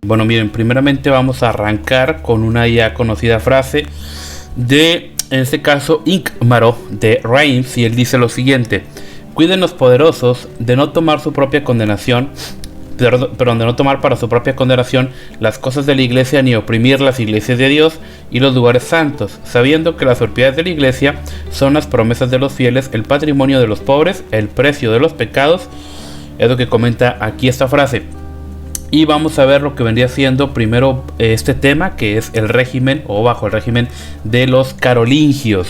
Bueno, miren, primeramente vamos a arrancar con una ya conocida frase de, en este caso, Íncmaro de Reims, y él dice lo siguiente: cuiden los poderosos de no tomar su propia condenación, perdón, de no tomar para su propia condenación las cosas de la iglesia, ni oprimir las iglesias de Dios y los lugares santos, sabiendo que las propiedades de la iglesia son las promesas de los fieles, el patrimonio de los pobres, el precio de los pecados. Es lo que comenta aquí esta frase. Y vamos a ver lo que vendría siendo primero este tema, que es el régimen o bajo el régimen de los carolingios.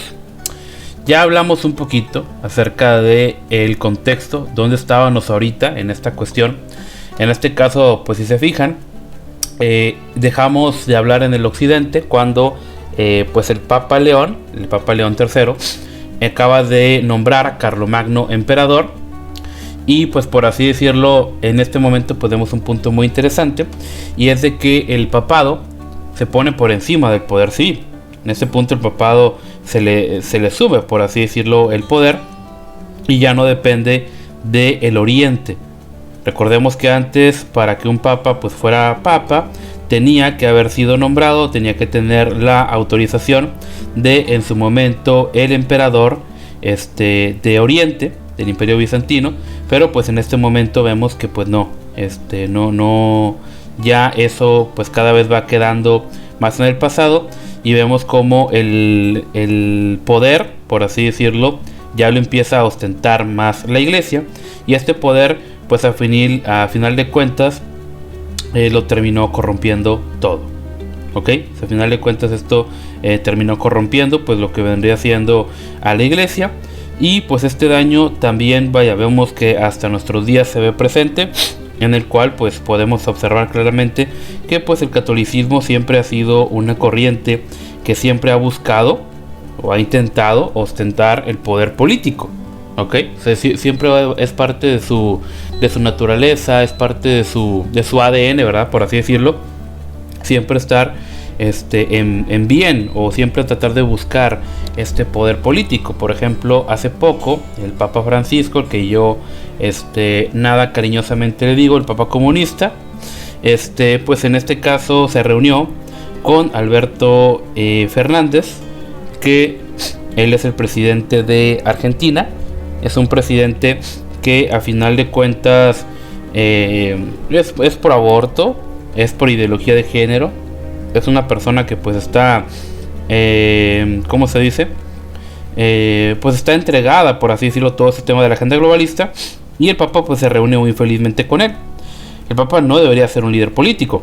Ya hablamos un poquito acerca de el contexto, dónde estábamos ahorita en esta cuestión. En este caso, pues si se fijan, dejamos de hablar en el occidente cuando pues el Papa León III, acaba de nombrar a Carlomagno emperador. Y pues por así decirlo, en este momento podemos un punto muy interesante, y es de que el papado se pone por encima del poder civil. En este punto el papado se le sube, por así decirlo, el poder, y ya no depende del oriente. Recordemos que antes, para que un papa pues fuera papa, tenía que haber sido nombrado, tenía que tener la autorización de, en su momento, el emperador de Oriente, del Imperio Bizantino. Pero pues en este momento vemos que pues no, ya eso pues cada vez va quedando más en el pasado, y vemos como el poder, por así decirlo, ya lo empieza a ostentar más la iglesia, y este poder pues a final de cuentas lo terminó corrompiendo todo. ¿Ok? A final de cuentas esto terminó corrompiendo pues lo que vendría siendo a la iglesia. Y pues este daño también, vemos que hasta nuestros días se ve presente, en el cual pues podemos observar claramente que pues el catolicismo siempre ha sido una corriente que siempre ha buscado o ha intentado ostentar el poder político. ¿Ok? O sea, siempre es parte de su naturaleza, es parte de su ADN, ¿verdad? Por así decirlo, siempre estar en bien, o siempre tratar de buscar este poder político. Por ejemplo, hace poco el Papa Francisco, el que yo nada cariñosamente le digo, el Papa comunista, pues en este caso se reunió con Alberto Fernández, que él es el presidente de Argentina. Es un presidente que a final de cuentas es por aborto, es por ideología de género. Es una persona que pues está, ¿cómo se dice? Pues está entregada, por así decirlo, todo ese tema de la agenda globalista. Y el Papa pues se reúne muy felizmente con él. El Papa no debería ser un líder político.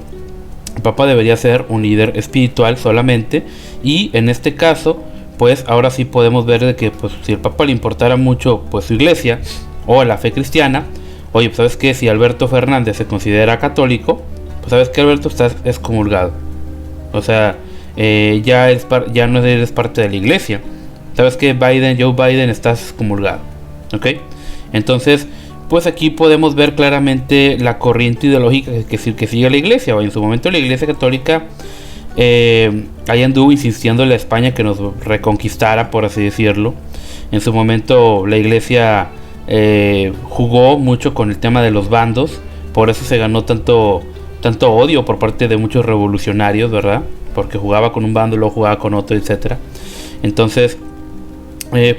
El Papa debería ser un líder espiritual solamente. Y en este caso, pues ahora sí podemos ver de que pues si al Papa le importara mucho pues su iglesia o la fe cristiana, oye, pues sabes que si Alberto Fernández se considera católico, pues sabes que Alberto está excomulgado. O sea, ya no eres parte de la iglesia. Sabes que Joe Biden estás excomulgado. ¿Ok? Entonces, pues aquí podemos ver claramente la corriente ideológica que sigue la iglesia. O en su momento la iglesia católica ahí anduvo insistiéndole a España que nos reconquistara, por así decirlo. En su momento la iglesia jugó mucho con el tema de los bandos. Por eso se ganó tanto odio por parte de muchos revolucionarios, ¿verdad? Porque jugaba con un bando, luego jugaba con otro, etcétera. Entonces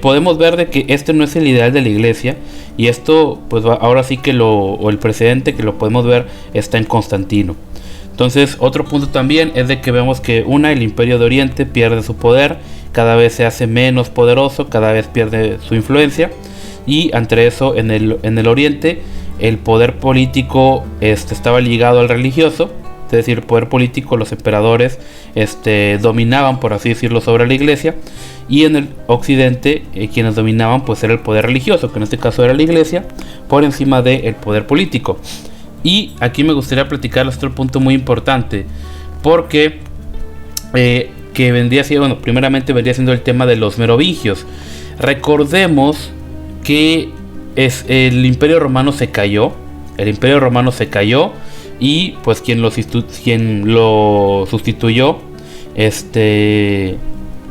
podemos ver de que este no es el ideal de la iglesia, y esto pues ahora sí que el precedente que lo podemos ver está en Constantino. Entonces otro punto también es de que vemos que el Imperio de Oriente pierde su poder, cada vez se hace menos poderoso, cada vez pierde su influencia, y entre eso en el Oriente el poder político estaba ligado al religioso. Es decir, el poder político, los emperadores dominaban, por así decirlo, sobre la iglesia, y en el occidente quienes dominaban pues era el poder religioso, que en este caso era la iglesia, por encima del poder político. Y aquí me gustaría platicarles otro punto muy importante, porque que vendría siendo, primeramente vendría siendo el tema de los merovingios. Recordemos que el Imperio Romano se cayó. Y pues quien lo sustituyó,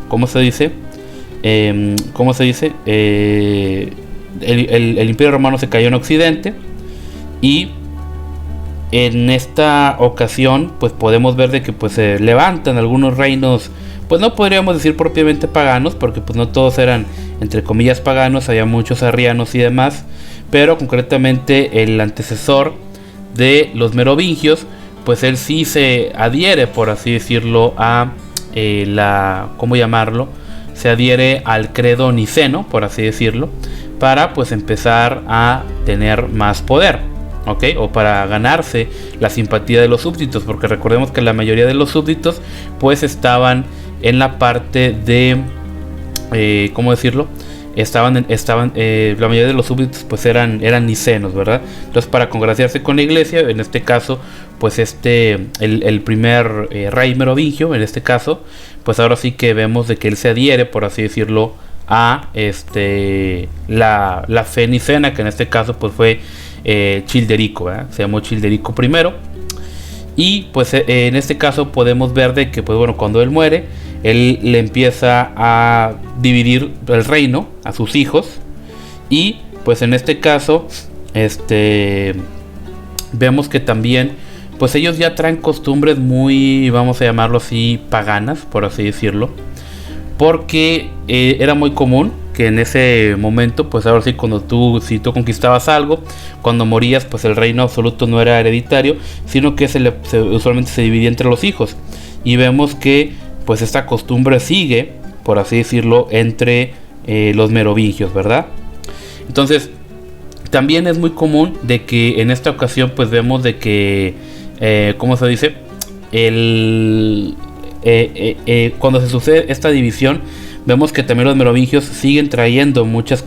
¿cómo se dice? El Imperio Romano se cayó en Occidente, y en esta ocasión pues podemos ver de que pues se levantan algunos reinos, pues no podríamos decir propiamente paganos, porque pues no todos eran entre comillas paganos, había muchos arrianos y demás, pero concretamente el antecesor de los merovingios, pues él sí se adhiere, por así decirlo, a ¿cómo llamarlo? Se adhiere al credo niceno, por así decirlo, para pues empezar a tener más poder, ¿ok? O para ganarse la simpatía de los súbditos, porque recordemos que la mayoría de los súbditos pues estaban en la parte de, ¿cómo decirlo? La mayoría de los súbditos pues eran nicenos, ¿verdad? Entonces, para congraciarse con la iglesia, en este caso pues el primer rey merovingio, en este caso, pues ahora sí que vemos de que él se adhiere, por así decirlo, a la fe nicena, que en este caso pues fue Childerico, ¿verdad? Se llamó Childerico I. Y pues en este caso podemos ver de que pues bueno, cuando él muere, él le empieza a dividir el reino a sus hijos, y pues en este caso vemos que también pues ellos ya traen costumbres muy, vamos a llamarlo así, paganas, por así decirlo, porque era muy común que en ese momento, pues ahora sí, si tú conquistabas algo, cuando morías, pues el reino absoluto no era hereditario, sino que usualmente se dividía entre los hijos. Y vemos que pues esta costumbre sigue, por así decirlo, entre los merovingios, ¿verdad? Entonces, también es muy común de que en esta ocasión pues vemos de que, ¿cómo se dice? Cuando se sucede esta división, vemos que también los merovingios siguen trayendo muchas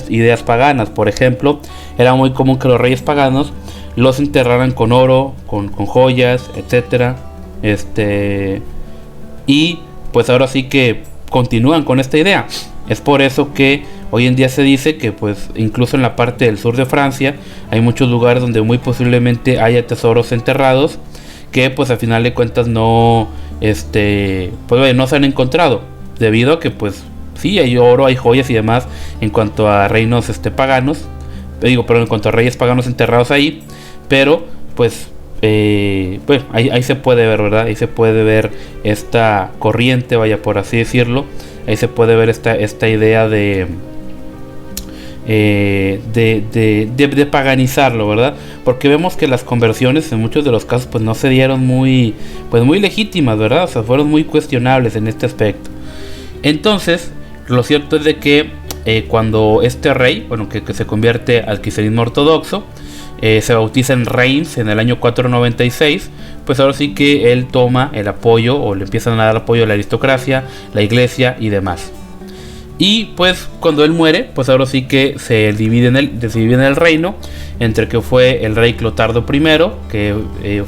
ideas paganas. Por ejemplo, era muy común que los reyes paganos los enterraran con oro, con joyas, etcétera. Y pues ahora sí que continúan con esta idea. Es por eso que hoy en día se dice que pues incluso en la parte del sur de Francia hay muchos lugares donde muy posiblemente haya tesoros enterrados que pues al final de cuentas no no se han encontrado, debido a que pues sí hay oro, hay joyas y demás en cuanto a reinos paganos, en cuanto a reyes paganos enterrados ahí, pero pues ahí se puede ver, ¿verdad? Ahí se puede ver esta corriente, vaya, por así decirlo. Ahí se puede ver esta idea de paganizarlo, ¿verdad? Porque vemos que las conversiones en muchos de los casos pues no se dieron muy legítimas, ¿verdad? O sea, fueron muy cuestionables en este aspecto. Entonces, lo cierto es de que cuando este rey, que se convierte al cristianismo ortodoxo, se bautiza en Reims en el año 496, pues ahora sí que él toma el apoyo, o le empiezan a dar apoyo a la aristocracia, la iglesia y demás. Y pues cuando él muere, pues ahora sí que se divide en el reino entre que fue el rey Clotardo I, que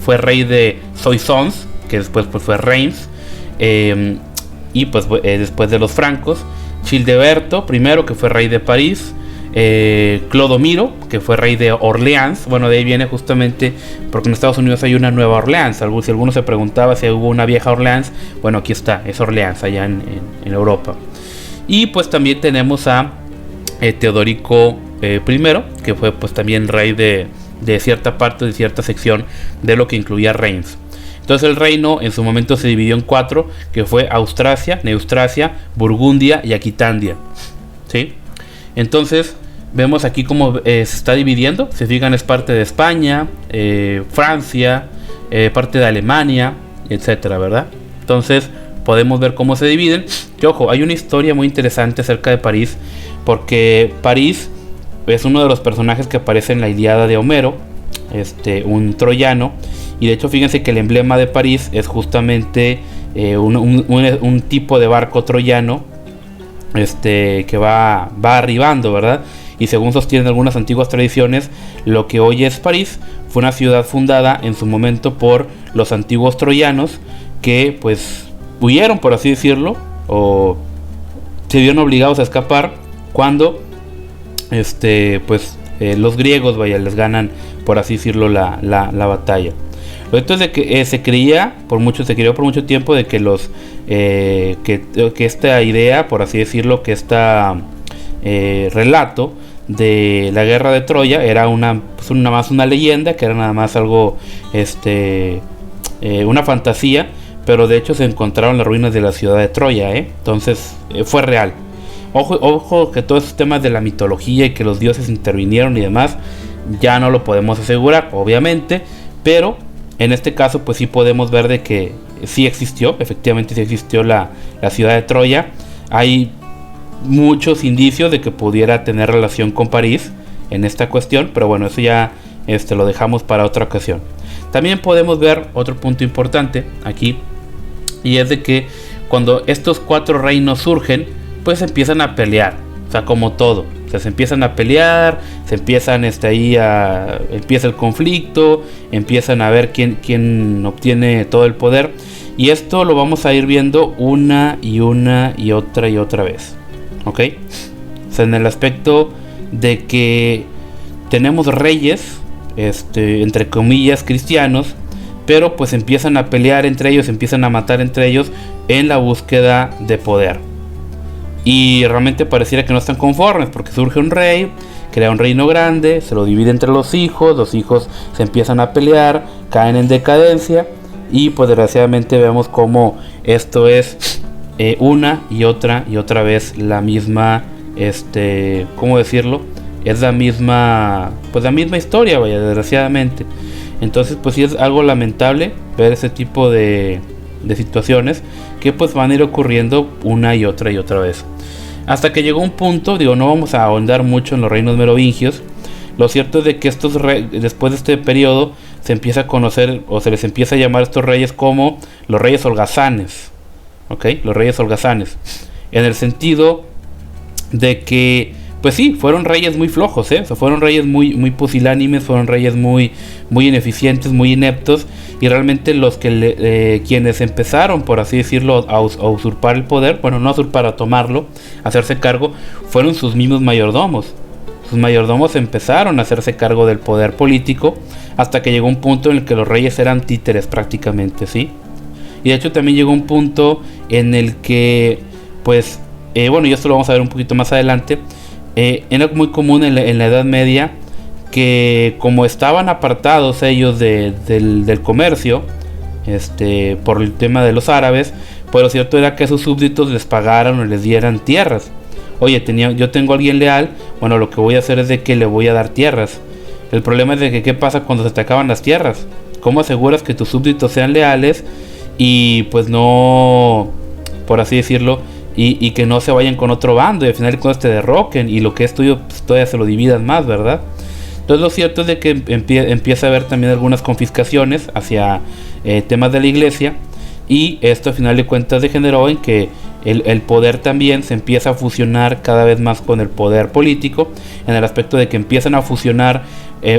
fue rey de Soissons, que después pues fue Reims, y pues después de los francos, Childeberto I, que fue rey de París, Clodomiro, que fue rey de Orleans. Bueno, de ahí viene justamente porque en Estados Unidos hay una Nueva Orleans. Si alguno se preguntaba si hubo una vieja Orleans, bueno, aquí está, es Orleans allá en Europa. Y pues también tenemos a Teodorico I, que fue pues también rey de cierta parte, de cierta sección de lo que incluía Reims. Entonces el reino en su momento se dividió en 4, que fue Austrasia, Neustrasia, Burgundia y Aquitania, ¿sí? Entonces vemos aquí cómo se está dividiendo. Se fijan, es parte de España, Francia, parte de Alemania, etcétera, ¿verdad? Entonces podemos ver cómo se dividen. Que ojo, hay una historia muy interesante acerca de París, porque París es uno de los personajes que aparece en la Ilíada de Homero, un troyano. Y de hecho fíjense que el emblema de París es justamente un tipo de barco troyano que va arribando, ¿verdad? Y según sostienen algunas antiguas tradiciones, lo que hoy es París fue una ciudad fundada en su momento por los antiguos troyanos, que pues huyeron, por así decirlo, o se vieron obligados a escapar cuando los griegos, vaya, les ganan, por así decirlo, la batalla. Lo cierto es de que se creyó por mucho tiempo de que que esta idea, por así decirlo, que este relato de la guerra de Troya era nada más una leyenda, que era nada más algo, una fantasía, pero de hecho se encontraron las ruinas de la ciudad de Troya, entonces fue real. Ojo que todos esos temas de la mitología y que los dioses intervinieron y demás, ya no lo podemos asegurar, obviamente, pero en este caso pues sí podemos ver de que sí existió, efectivamente sí existió la ciudad de Troya. Hay muchos indicios de que pudiera tener relación con París en esta cuestión, pero bueno, eso ya lo dejamos para otra ocasión. También podemos ver otro punto importante aquí, y es de que cuando estos 4 reinos surgen, pues empiezan a pelear, o sea, como todo, o sea, se empiezan a pelear, se empiezan empieza el conflicto, empiezan a ver quién obtiene todo el poder, y esto lo vamos a ir viendo una y otra vez, ¿ok? O sea, en el aspecto de que tenemos reyes, entre comillas, cristianos, pero pues empiezan a pelear entre ellos, empiezan a matar entre ellos en la búsqueda de poder. Y realmente pareciera que no están conformes, porque surge un rey, crea un reino grande, se lo divide entre los hijos se empiezan a pelear, caen en decadencia, y pues desgraciadamente vemos como esto es una y otra vez la misma, ¿cómo decirlo? Es la misma historia, vaya, desgraciadamente. Entonces pues sí es algo lamentable ver ese tipo de situaciones que pues van a ir ocurriendo una y otra vez. Hasta que llegó un punto, no vamos a ahondar mucho en los reinos merovingios. Lo cierto es de que después de este periodo se empieza a conocer, o se les empieza a llamar a estos reyes como los reyes holgazanes, ¿ok? Los reyes holgazanes, en el sentido de que pues sí, fueron reyes muy flojos, o sea, fueron reyes muy pusilánimes, fueron reyes muy ineficientes, muy ineptos, y realmente quienes empezaron, por así decirlo, a usurpar el poder, bueno, no a usurpar, a tomarlo, a hacerse cargo, fueron sus mismos mayordomos. Sus mayordomos empezaron a hacerse cargo del poder político, hasta que llegó un punto en el que los reyes eran títeres prácticamente, ¿sí? Y de hecho también llegó un punto en el que, pues, y esto lo vamos a ver un poquito más adelante. Era muy común en la Edad Media que, como estaban apartados ellos del comercio, por el tema de los árabes, pues lo cierto era que a sus súbditos les pagaran o les dieran tierras. Oye, yo tengo a alguien leal, bueno, lo que voy a hacer es de que le voy a dar tierras. El problema es de que ¿qué pasa cuando se te acaban las tierras? ¿Cómo aseguras que tus súbditos sean leales y pues no, por así decirlo, y que no se vayan con otro bando y al final de cuentas te derroquen y lo que es tuyo pues, todavía se lo dividan más, ¿verdad? Entonces lo cierto es de que empieza a haber también algunas confiscaciones hacia temas de la iglesia, y esto al final de cuentas degeneró en que el poder también se empieza a fusionar cada vez más con el poder político, en el aspecto de que empiezan a fusionar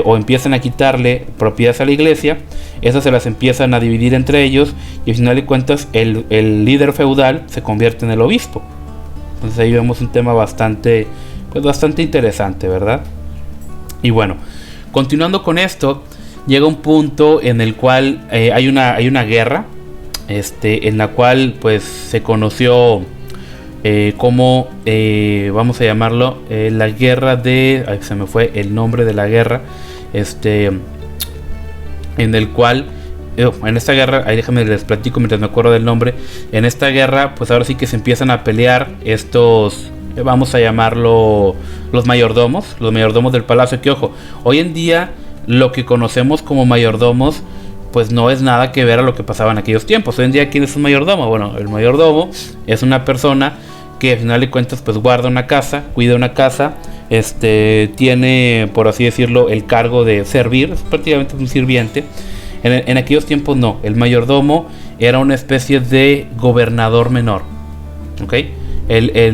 o empiezan a quitarle propiedades a la iglesia. Esas se las empiezan a dividir entre ellos, y al final de cuentas el líder feudal se convierte en el obispo. Entonces ahí vemos un tema bastante interesante, ¿verdad? Y bueno, continuando con esto, llega un punto en el cual hay una guerra, en la cual pues se conoció como, vamos a llamarlo, la guerra de... Ay, se me fue el nombre de la guerra, en el cual, en esta guerra, ahí déjame les platico mientras me acuerdo del nombre. En esta guerra, pues ahora sí que se empiezan a pelear estos, vamos a llamarlo, los mayordomos del palacio, que ojo, hoy en día lo que conocemos como mayordomos, pues no es nada que ver a lo que pasaba en aquellos tiempos. Hoy en día, ¿quién es un mayordomo? Bueno, el mayordomo es una persona que al final de cuentas pues guarda una casa, cuida una casa, tiene, por así decirlo, el cargo de servir, es prácticamente un sirviente. En aquellos tiempos no, el mayordomo era una especie de gobernador menor, ¿ok? Era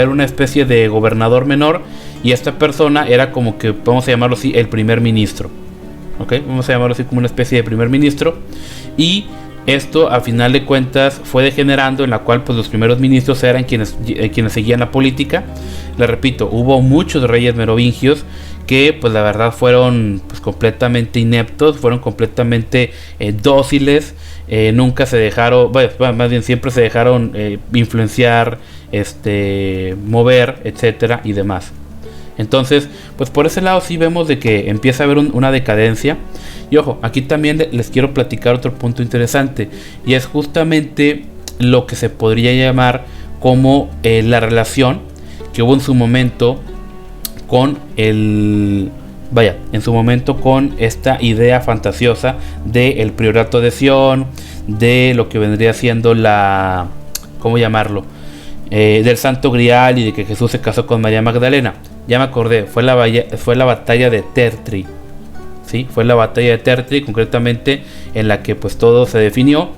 una especie de gobernador menor, y esta persona era como que, vamos a llamarlo así, el primer ministro, ¿ok? Vamos a llamarlo así como una especie de primer ministro. Y esto a final de cuentas fue degenerando, en la cual pues los primeros ministros eran quienes seguían la política. Les repito, hubo muchos reyes merovingios que pues la verdad fueron pues completamente ineptos, fueron completamente dóciles, nunca se dejaron, bueno, más bien siempre se dejaron influenciar, mover, etcétera y demás. Entonces, pues por ese lado sí vemos de que empieza a haber una decadencia. Y ojo, aquí también les quiero platicar otro punto interesante, y es justamente lo que se podría llamar como la relación que hubo en su momento con en su momento con esta idea fantasiosa del priorato de Sion, de lo que vendría siendo ¿cómo llamarlo? Del Santo Grial, y de que Jesús se casó con María Magdalena. Ya me acordé, fue la batalla de Tertri. ¿Sí? Fue la batalla de Tertri, concretamente, en la que pues todo se definió,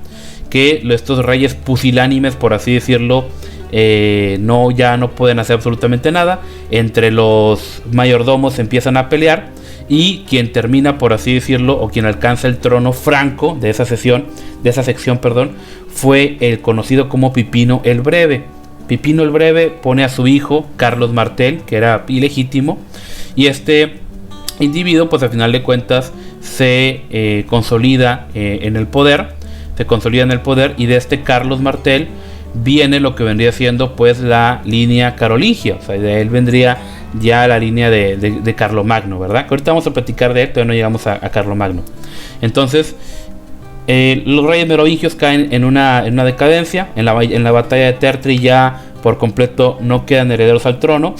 que estos reyes pusilánimes, por así decirlo, ya no pueden hacer absolutamente nada. Entre los mayordomos se empiezan a pelear, y quien termina, por así decirlo, o quien alcanza el trono franco de esa sección, fue el conocido como Pipino el Breve. Pipino el Breve pone a su hijo Carlos Martel, que era ilegítimo, y este individuo pues al final de cuentas se consolida en el poder, y de este Carlos Martel viene lo que vendría siendo pues la línea carolingia. O sea, de él vendría ya la línea de Carlomagno, ¿verdad? Que ahorita vamos a platicar de él, todavía no llegamos a Carlomagno. Entonces los reyes merovingios caen en una decadencia. En la batalla de Tertri ya por completo no quedan herederos al trono.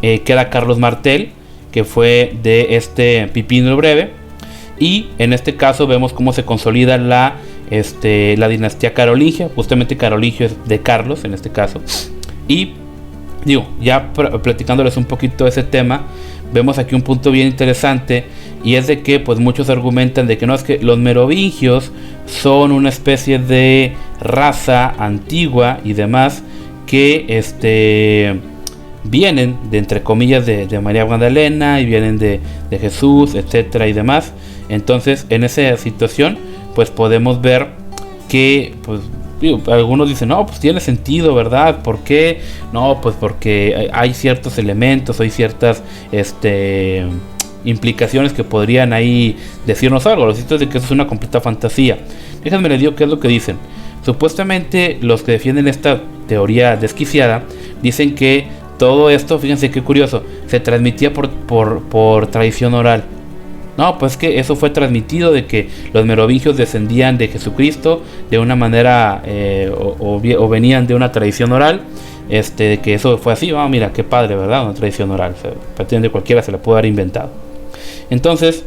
Queda Carlos Martel, que fue de este Pipino el Breve, y en este caso vemos cómo se consolida la dinastía carolingia. Justamente carolingio es de Carlos en este caso. Y digo, ya platicándoles un poquito de ese tema, vemos aquí un punto bien interesante, y es de que pues muchos argumentan de que no, es que los merovingios son una especie de raza antigua y demás, que vienen de, entre comillas, de María Magdalena, y vienen de Jesús, etcétera y demás. Entonces en esa situación pues podemos ver que pues algunos dicen, no, pues tiene sentido, ¿verdad? ¿Por qué? No, pues porque hay ciertos elementos, hay ciertas implicaciones que podrían ahí decirnos algo. Lo cierto es de que eso es una completa fantasía. Déjenme les digo qué es lo que dicen. Supuestamente los que defienden esta teoría desquiciada dicen que todo esto, fíjense qué curioso, se transmitía por tradición oral. No, pues que eso fue transmitido, de que los merovingios descendían de Jesucristo de una manera o venían de una tradición oral, de que eso fue así. Mira, qué padre, ¿verdad? Una tradición oral, prácticamente cualquiera se la pudo haber inventado. Entonces,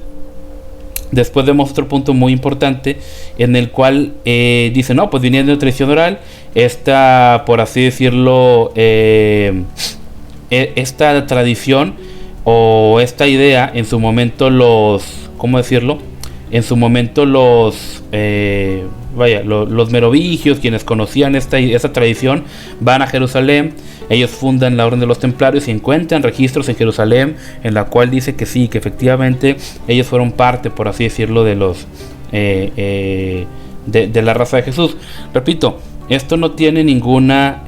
después vemos otro punto muy importante, en el cual dice, no, pues viniendo de una tradición oral, esta, por así decirlo, esta tradición o esta idea, en su momento ¿cómo decirlo? En su momento los merovingios, quienes conocían esta tradición, van a Jerusalén. Ellos fundan la Orden de los Templarios y encuentran registros en Jerusalén en la cual dice que sí, que efectivamente ellos fueron parte, por así decirlo, de la raza de Jesús. Repito, esto no tiene ninguna,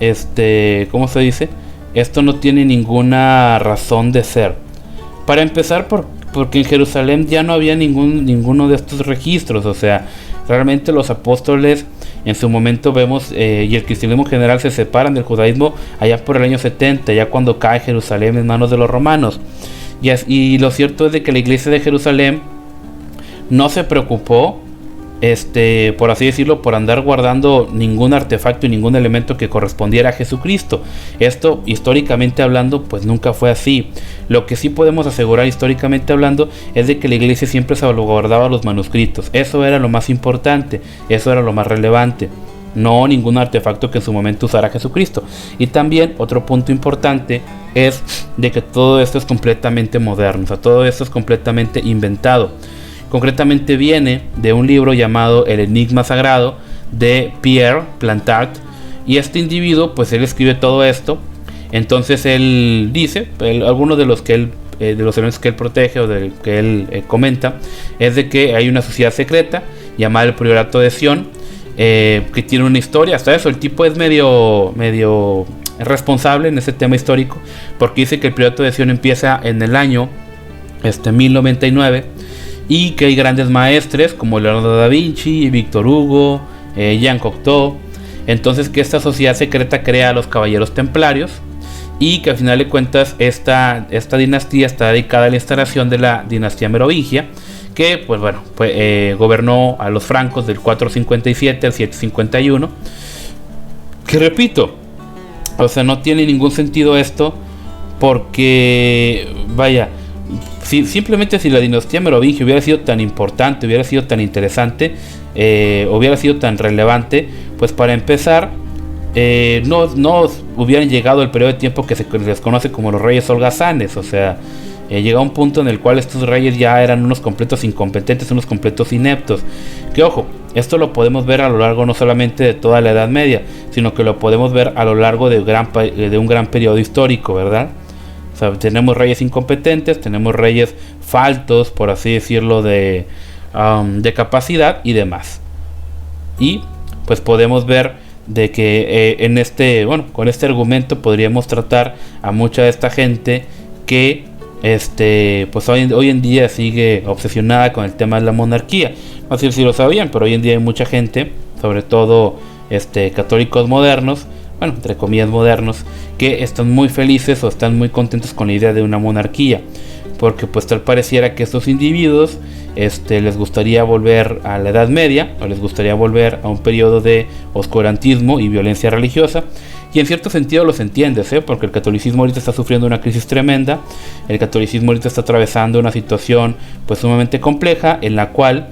¿cómo se dice? Esto no tiene ninguna razón de ser. Para empezar, porque en Jerusalén ya no había ninguno de estos registros. O sea, realmente los apóstoles en su momento vemos, y el cristianismo en general, se separan del judaísmo allá por el año 70, ya cuando cae Jerusalén en manos de los romanos. Y lo cierto es de que la iglesia de Jerusalén no se preocupó, por así decirlo, por andar guardando ningún artefacto y ningún elemento que correspondiera a Jesucristo. Esto, históricamente hablando, pues nunca fue así. Lo que sí podemos asegurar históricamente hablando es de que la iglesia siempre salvaguardaba los manuscritos. Eso era lo más importante, eso era lo más relevante, no ningún artefacto que en su momento usara Jesucristo. Y también otro punto importante es de que todo esto es completamente moderno, o sea, todo esto es completamente inventado. Concretamente viene de un libro llamado El Enigma Sagrado de Pierre Plantard, y este individuo, pues él escribe todo esto. Entonces él dice, algunos de los elementos que él protege o de que él comenta, es de que hay una sociedad secreta llamada el Priorato de Sion, que tiene una historia. Hasta eso, el tipo es medio responsable en ese tema histórico, porque dice que el Priorato de Sion empieza en el año 1099, y que hay grandes maestres como Leonardo da Vinci, Víctor Hugo, Jean Cocteau. Entonces que esta sociedad secreta crea a los caballeros templarios, y que al final de cuentas esta dinastía está dedicada a la instalación de la dinastía merovingia, que pues bueno, gobernó a los francos del 457 al 751. Que repito, o sea, no tiene ningún sentido esto, porque vaya, simplemente si la dinastía merovingia hubiera sido tan importante, hubiera sido tan interesante, hubiera sido tan relevante, pues para empezar, no hubieran llegado el periodo de tiempo que se les conoce como los reyes holgazanes. O sea, llega un punto en el cual estos reyes ya eran unos completos incompetentes, unos completos ineptos. Que ojo, esto lo podemos ver a lo largo no solamente de toda la Edad Media, sino que lo podemos ver a lo largo de un gran periodo histórico, ¿verdad? O sea, tenemos reyes incompetentes, tenemos reyes faltos, por así decirlo, de capacidad y demás. Y pues podemos ver de que con este argumento podríamos tratar a mucha de esta gente que pues hoy en día sigue obsesionada con el tema de la monarquía. No sé si lo sabían, pero hoy en día hay mucha gente, sobre todo católicos modernos, bueno, entre comillas modernos, que están muy felices o están muy contentos con la idea de una monarquía, porque pues tal pareciera que estos individuos les gustaría volver a la Edad Media, o les gustaría volver a un periodo de oscurantismo y violencia religiosa. Y en cierto sentido los entiendes, porque el catolicismo ahorita está sufriendo una crisis tremenda. El catolicismo ahorita está atravesando una situación pues sumamente compleja, en la cual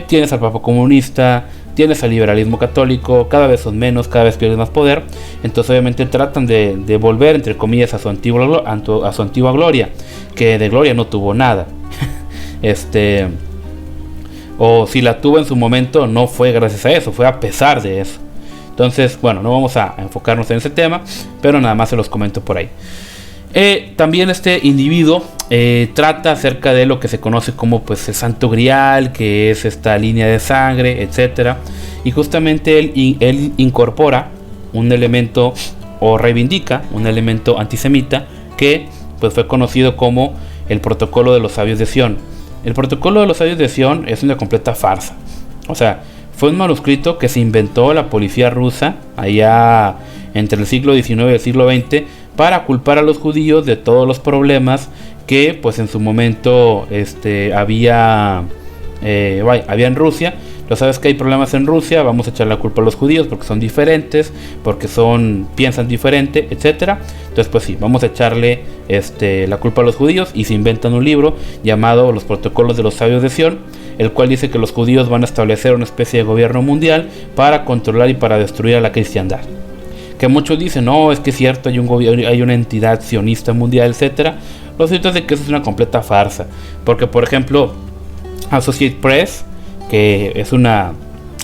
tienes al Papa comunista, tienes al liberalismo católico, cada vez son menos, cada vez pierden más poder. Entonces obviamente tratan de volver, entre comillas, a su antigua gloria, que de gloria no tuvo nada. O si la tuvo en su momento, no fue gracias a eso, fue a pesar de eso. Entonces, bueno, no vamos a enfocarnos en ese tema, pero nada más se los comento por ahí. También este individuo trata acerca de lo que se conoce como pues el Santo Grial, que es esta línea de sangre, etcétera. Y justamente él incorpora un elemento, o reivindica un elemento antisemita, que pues fue conocido como el Protocolo de los Sabios de Sion. El Protocolo de los Sabios de Sion es una completa farsa. O sea, fue un manuscrito que se inventó la policía rusa allá entre el siglo XIX y el siglo XX para culpar a los judíos de todos los problemas que pues en su momento había en Rusia. Lo sabes que hay problemas en Rusia, vamos a echar la culpa a los judíos porque son diferentes, porque piensan diferente, etcétera. Entonces pues sí, vamos a echarle la culpa a los judíos, y se inventan un libro llamado Los Protocolos de los Sabios de Sion, el cual dice que los judíos van a establecer una especie de gobierno mundial para controlar y para destruir a la cristiandad. Que muchos dicen, no, es que es cierto, hay una entidad sionista mundial, etcétera. Lo cierto es de que eso es una completa farsa, porque por ejemplo Associated Press, que es una,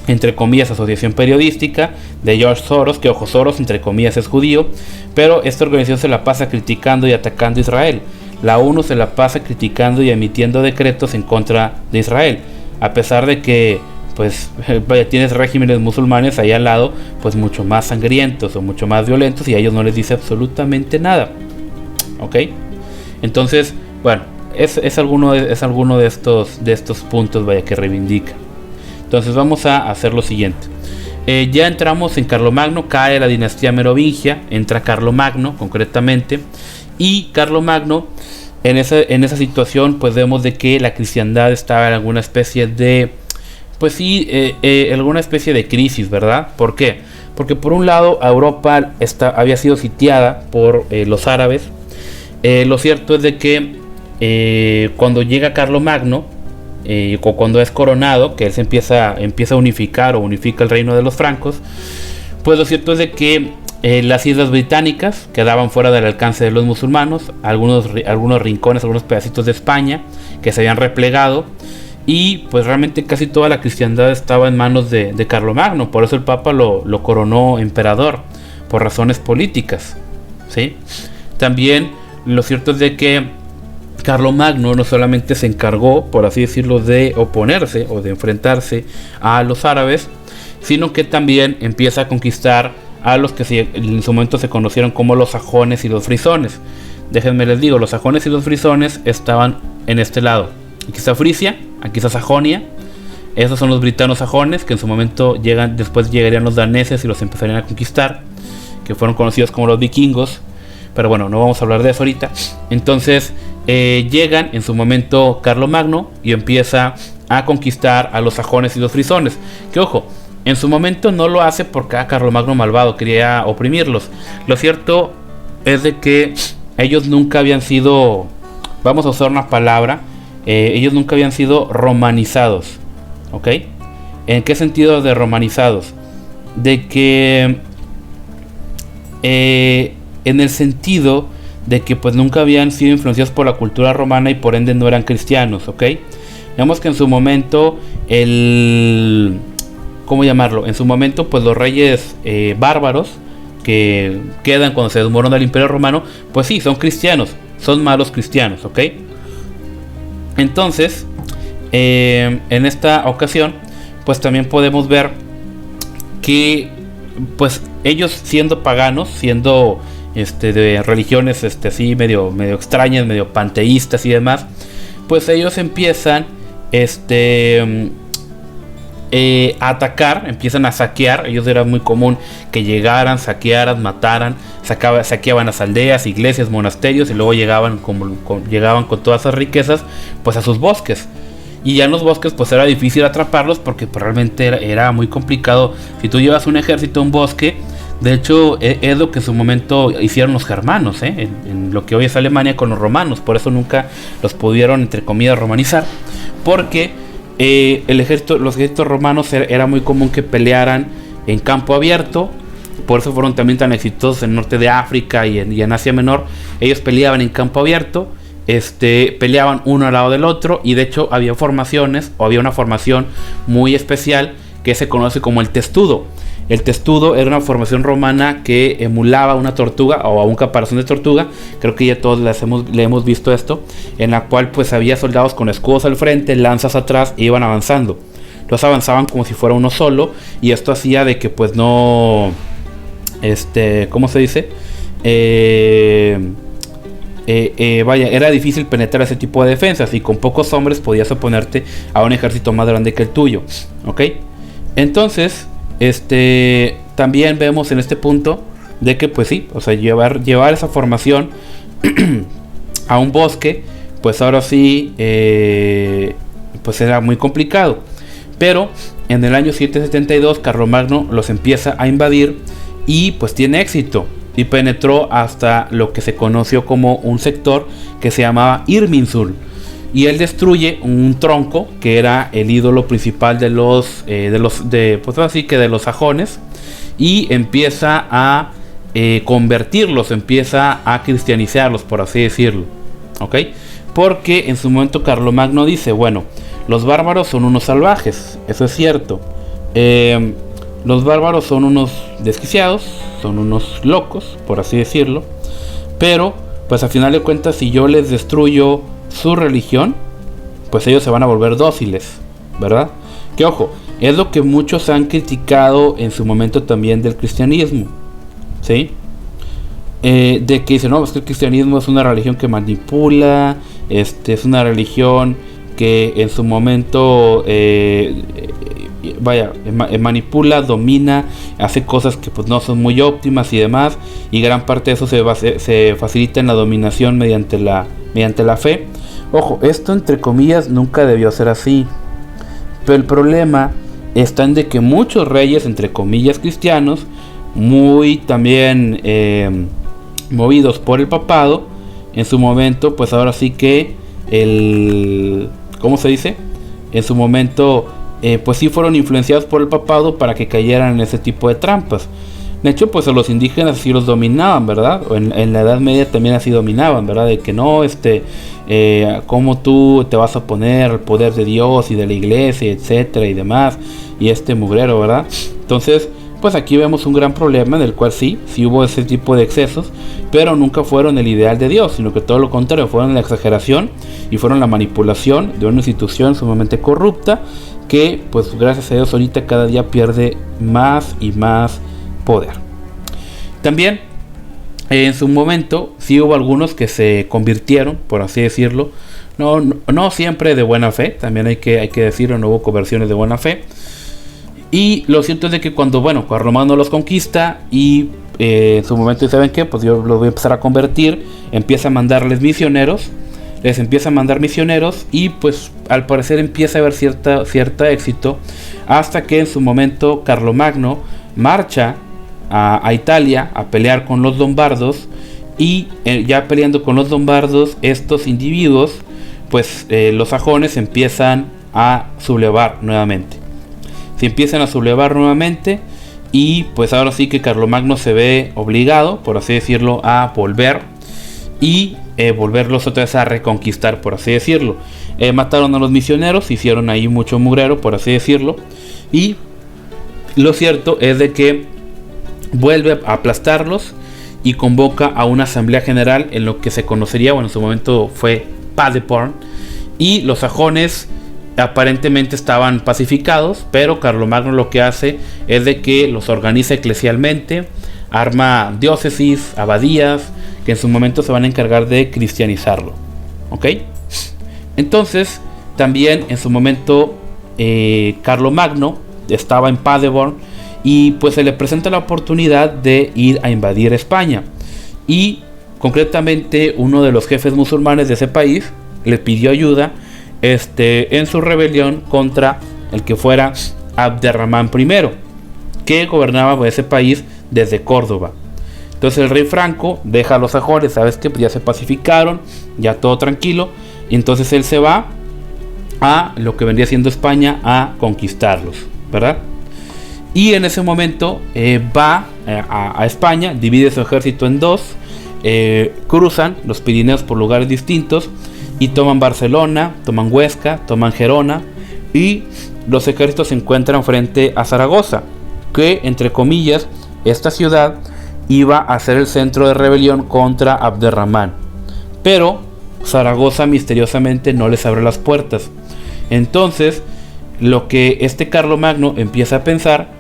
entre comillas, asociación periodística de George Soros, que ojo, Soros entre comillas es judío, pero esta organización se la pasa criticando y atacando a Israel. La ONU se la pasa criticando y emitiendo decretos en contra de Israel, a pesar de que pues tienes regímenes musulmanes ahí al lado, pues mucho más sangrientos o mucho más violentos, y a ellos no les dice absolutamente nada. ¿Ok? Entonces, bueno, es alguno de estos puntos que reivindica. Entonces vamos a hacer lo siguiente. Ya entramos en Carlomagno, cae la dinastía merovingia, entra Carlomagno concretamente, y Carlomagno en esa situación pues vemos de que la cristiandad estaba en alguna especie de alguna especie de crisis, ¿verdad? ¿Por qué? Porque por un lado Europa había sido sitiada por los árabes. Lo cierto es de que cuando llega Carlomagno, cuando es coronado, que él se empieza a unifica el reino de los francos, pues lo cierto es de que las islas británicas quedaban fuera del alcance de los musulmanes, algunos rincones, algunos pedacitos de España que se habían replegado, y pues realmente casi toda la cristiandad estaba en manos de Carlomagno. Por eso el Papa lo coronó emperador, por razones políticas, ¿sí? También lo cierto es de que Carlomagno no solamente se encargó, por así decirlo, de oponerse o de enfrentarse a los árabes, sino que también empieza a conquistar a los que en su momento se conocieron como los sajones y los frisones. Déjenme les digo, los sajones y los frisones estaban en este lado. Aquí está Frisia, aquí está Sajonia. Esos son los britanos sajones, que en su momento después llegarían los daneses y los empezarían a conquistar, que fueron conocidos como los vikingos. Pero bueno, no vamos a hablar de eso ahorita. Entonces llegan en su momento Carlomagno y empieza a conquistar a los sajones y los frisones. Que ojo, en su momento no lo hace porque Carlomagno malvado quería oprimirlos. Lo cierto es de que ellos nunca habían sido, vamos a usar una palabra, ellos nunca habían sido romanizados. ¿Ok? ¿En qué sentido de romanizados? De que en el sentido de que pues nunca habían sido influenciados por la cultura romana y por ende no eran cristianos, ¿ok? Vemos que en su momento ¿cómo llamarlo? En su momento pues los reyes bárbaros que quedan cuando se desmorona el Imperio Romano, pues sí, son cristianos, son malos cristianos, ¿ok? Entonces, en esta ocasión, pues también podemos ver que pues ellos siendo paganos, siendo de religiones así medio extrañas, medio panteístas y demás, pues ellos empiezan a atacar, empiezan a saquear. Ellos era muy común que llegaran, saquearan, mataran, saqueaban las aldeas, iglesias, monasterios y luego llegaban con todas esas riquezas pues a sus bosques. Y ya en los bosques pues era difícil atraparlos porque pues, realmente era muy complicado. Si tú llevas un ejército a un bosque, de hecho es lo que en su momento hicieron los germanos, en lo que hoy es Alemania con los romanos. Por eso nunca los pudieron, entre comillas, romanizar, porque los ejércitos romanos era muy común que pelearan en campo abierto. Por eso fueron también tan exitosos en el norte de África y en Asia Menor. Ellos peleaban en campo abierto, peleaban uno al lado del otro, y de hecho había una formación muy especial que se conoce como el testudo. El testudo era una formación romana que emulaba una tortuga o a un caparazón de tortuga. Creo que ya todos le hemos visto esto, en la cual pues había soldados con escudos al frente, lanzas atrás, e iban avanzando. Los avanzaban como si fuera uno solo, y esto hacía de que pues no, ¿cómo se dice? Era difícil penetrar ese tipo de defensas, y con pocos hombres podías oponerte a un ejército más grande que el tuyo, ¿ok? Entonces, también vemos en este punto de que pues sí, o sea, llevar esa formación a un bosque, pues ahora sí, pues era muy complicado. Pero en el año 772 Carlomagno los empieza a invadir y pues tiene éxito, y penetró hasta lo que se conoció como un sector que se llamaba Irminsul, y él destruye un tronco que era el ídolo principal de los sajones, y empieza a convertirlos, empieza a cristianizarlos, por así decirlo, ¿ok? Porque en su momento Carlomagno dice, bueno, los bárbaros son unos salvajes, eso es cierto. Los bárbaros son unos desquiciados, son unos locos, por así decirlo. Pero, pues a final de cuentas, si yo les destruyo su religión, pues ellos se van a volver dóciles, ¿verdad? Que ojo, es lo que muchos han criticado en su momento también del cristianismo, ¿sí? De que dicen, no, es que el cristianismo es una religión que manipula, es una religión que en su momento manipula, domina, hace cosas que pues no son muy óptimas y demás, y gran parte de eso se facilita en la dominación mediante la fe. Ojo, esto entre comillas nunca debió ser así, pero el problema está en de que muchos reyes, entre comillas, cristianos, muy también movidos por el papado, en su momento, pues ahora sí que ¿cómo se dice? En su momento, pues sí fueron influenciados por el papado para que cayeran en ese tipo de trampas. De hecho, pues a los indígenas así los dominaban, ¿verdad? En la Edad Media también así dominaban, ¿verdad? De que no, cómo tú te vas a oponer al poder de Dios y de la iglesia, etcétera y demás, y mugrero, ¿verdad? Entonces, pues aquí vemos un gran problema en el cual sí hubo ese tipo de excesos, pero nunca fueron el ideal de Dios, sino que todo lo contrario, fueron la exageración y fueron la manipulación de una institución sumamente corrupta que, pues gracias a Dios, ahorita cada día pierde más y más poder. También en su momento sí hubo algunos que se convirtieron, por así decirlo, No siempre de buena fe, también hay que decirlo, no hubo conversiones de buena fe. Y lo cierto es de que cuando Carlomagno los conquista y en su momento, ¿saben qué? Pues yo los voy a empezar a convertir, empieza a mandarles misioneros, les empieza a mandar misioneros y pues al parecer empieza a haber cierta éxito, hasta que en su momento Carlomagno marcha a Italia a pelear con los lombardos y ya peleando con los lombardos, estos individuos, pues los sajones empiezan a sublevar nuevamente. Se empiezan a sublevar nuevamente y pues ahora sí que Carlomagno se ve obligado, por así decirlo, a volver y volverlos otra vez a reconquistar, por así decirlo. Mataron a los misioneros, hicieron ahí mucho mugrero, por así decirlo, y lo cierto es de que vuelve a aplastarlos y convoca a una asamblea general en lo que se conocería, en su momento fue Paderborn, y los sajones aparentemente estaban pacificados, pero Carlomagno lo que hace es de que los organiza eclesialmente, arma diócesis, abadías, que en su momento se van a encargar de cristianizarlo, ¿ok? Entonces, también en su momento Carlomagno estaba en Paderborn y pues se le presenta la oportunidad de ir a invadir España, y concretamente uno de los jefes musulmanes de ese país le pidió ayuda en su rebelión contra el que fuera Abderramán I, que gobernaba ese país desde Córdoba. Entonces el rey Franco deja a los sajones, sabes que pues ya se pacificaron, ya todo tranquilo, y entonces él se va a lo que vendría siendo España a conquistarlos, ¿verdad? Y en ese momento va a España, divide su ejército en dos, cruzan los Pirineos por lugares distintos y toman Barcelona, toman Huesca, toman Gerona, y los ejércitos se encuentran frente a Zaragoza, que entre comillas esta ciudad iba a ser el centro de rebelión contra Abderramán, pero Zaragoza misteriosamente no les abre las puertas. Entonces lo que Carlomagno empieza a pensar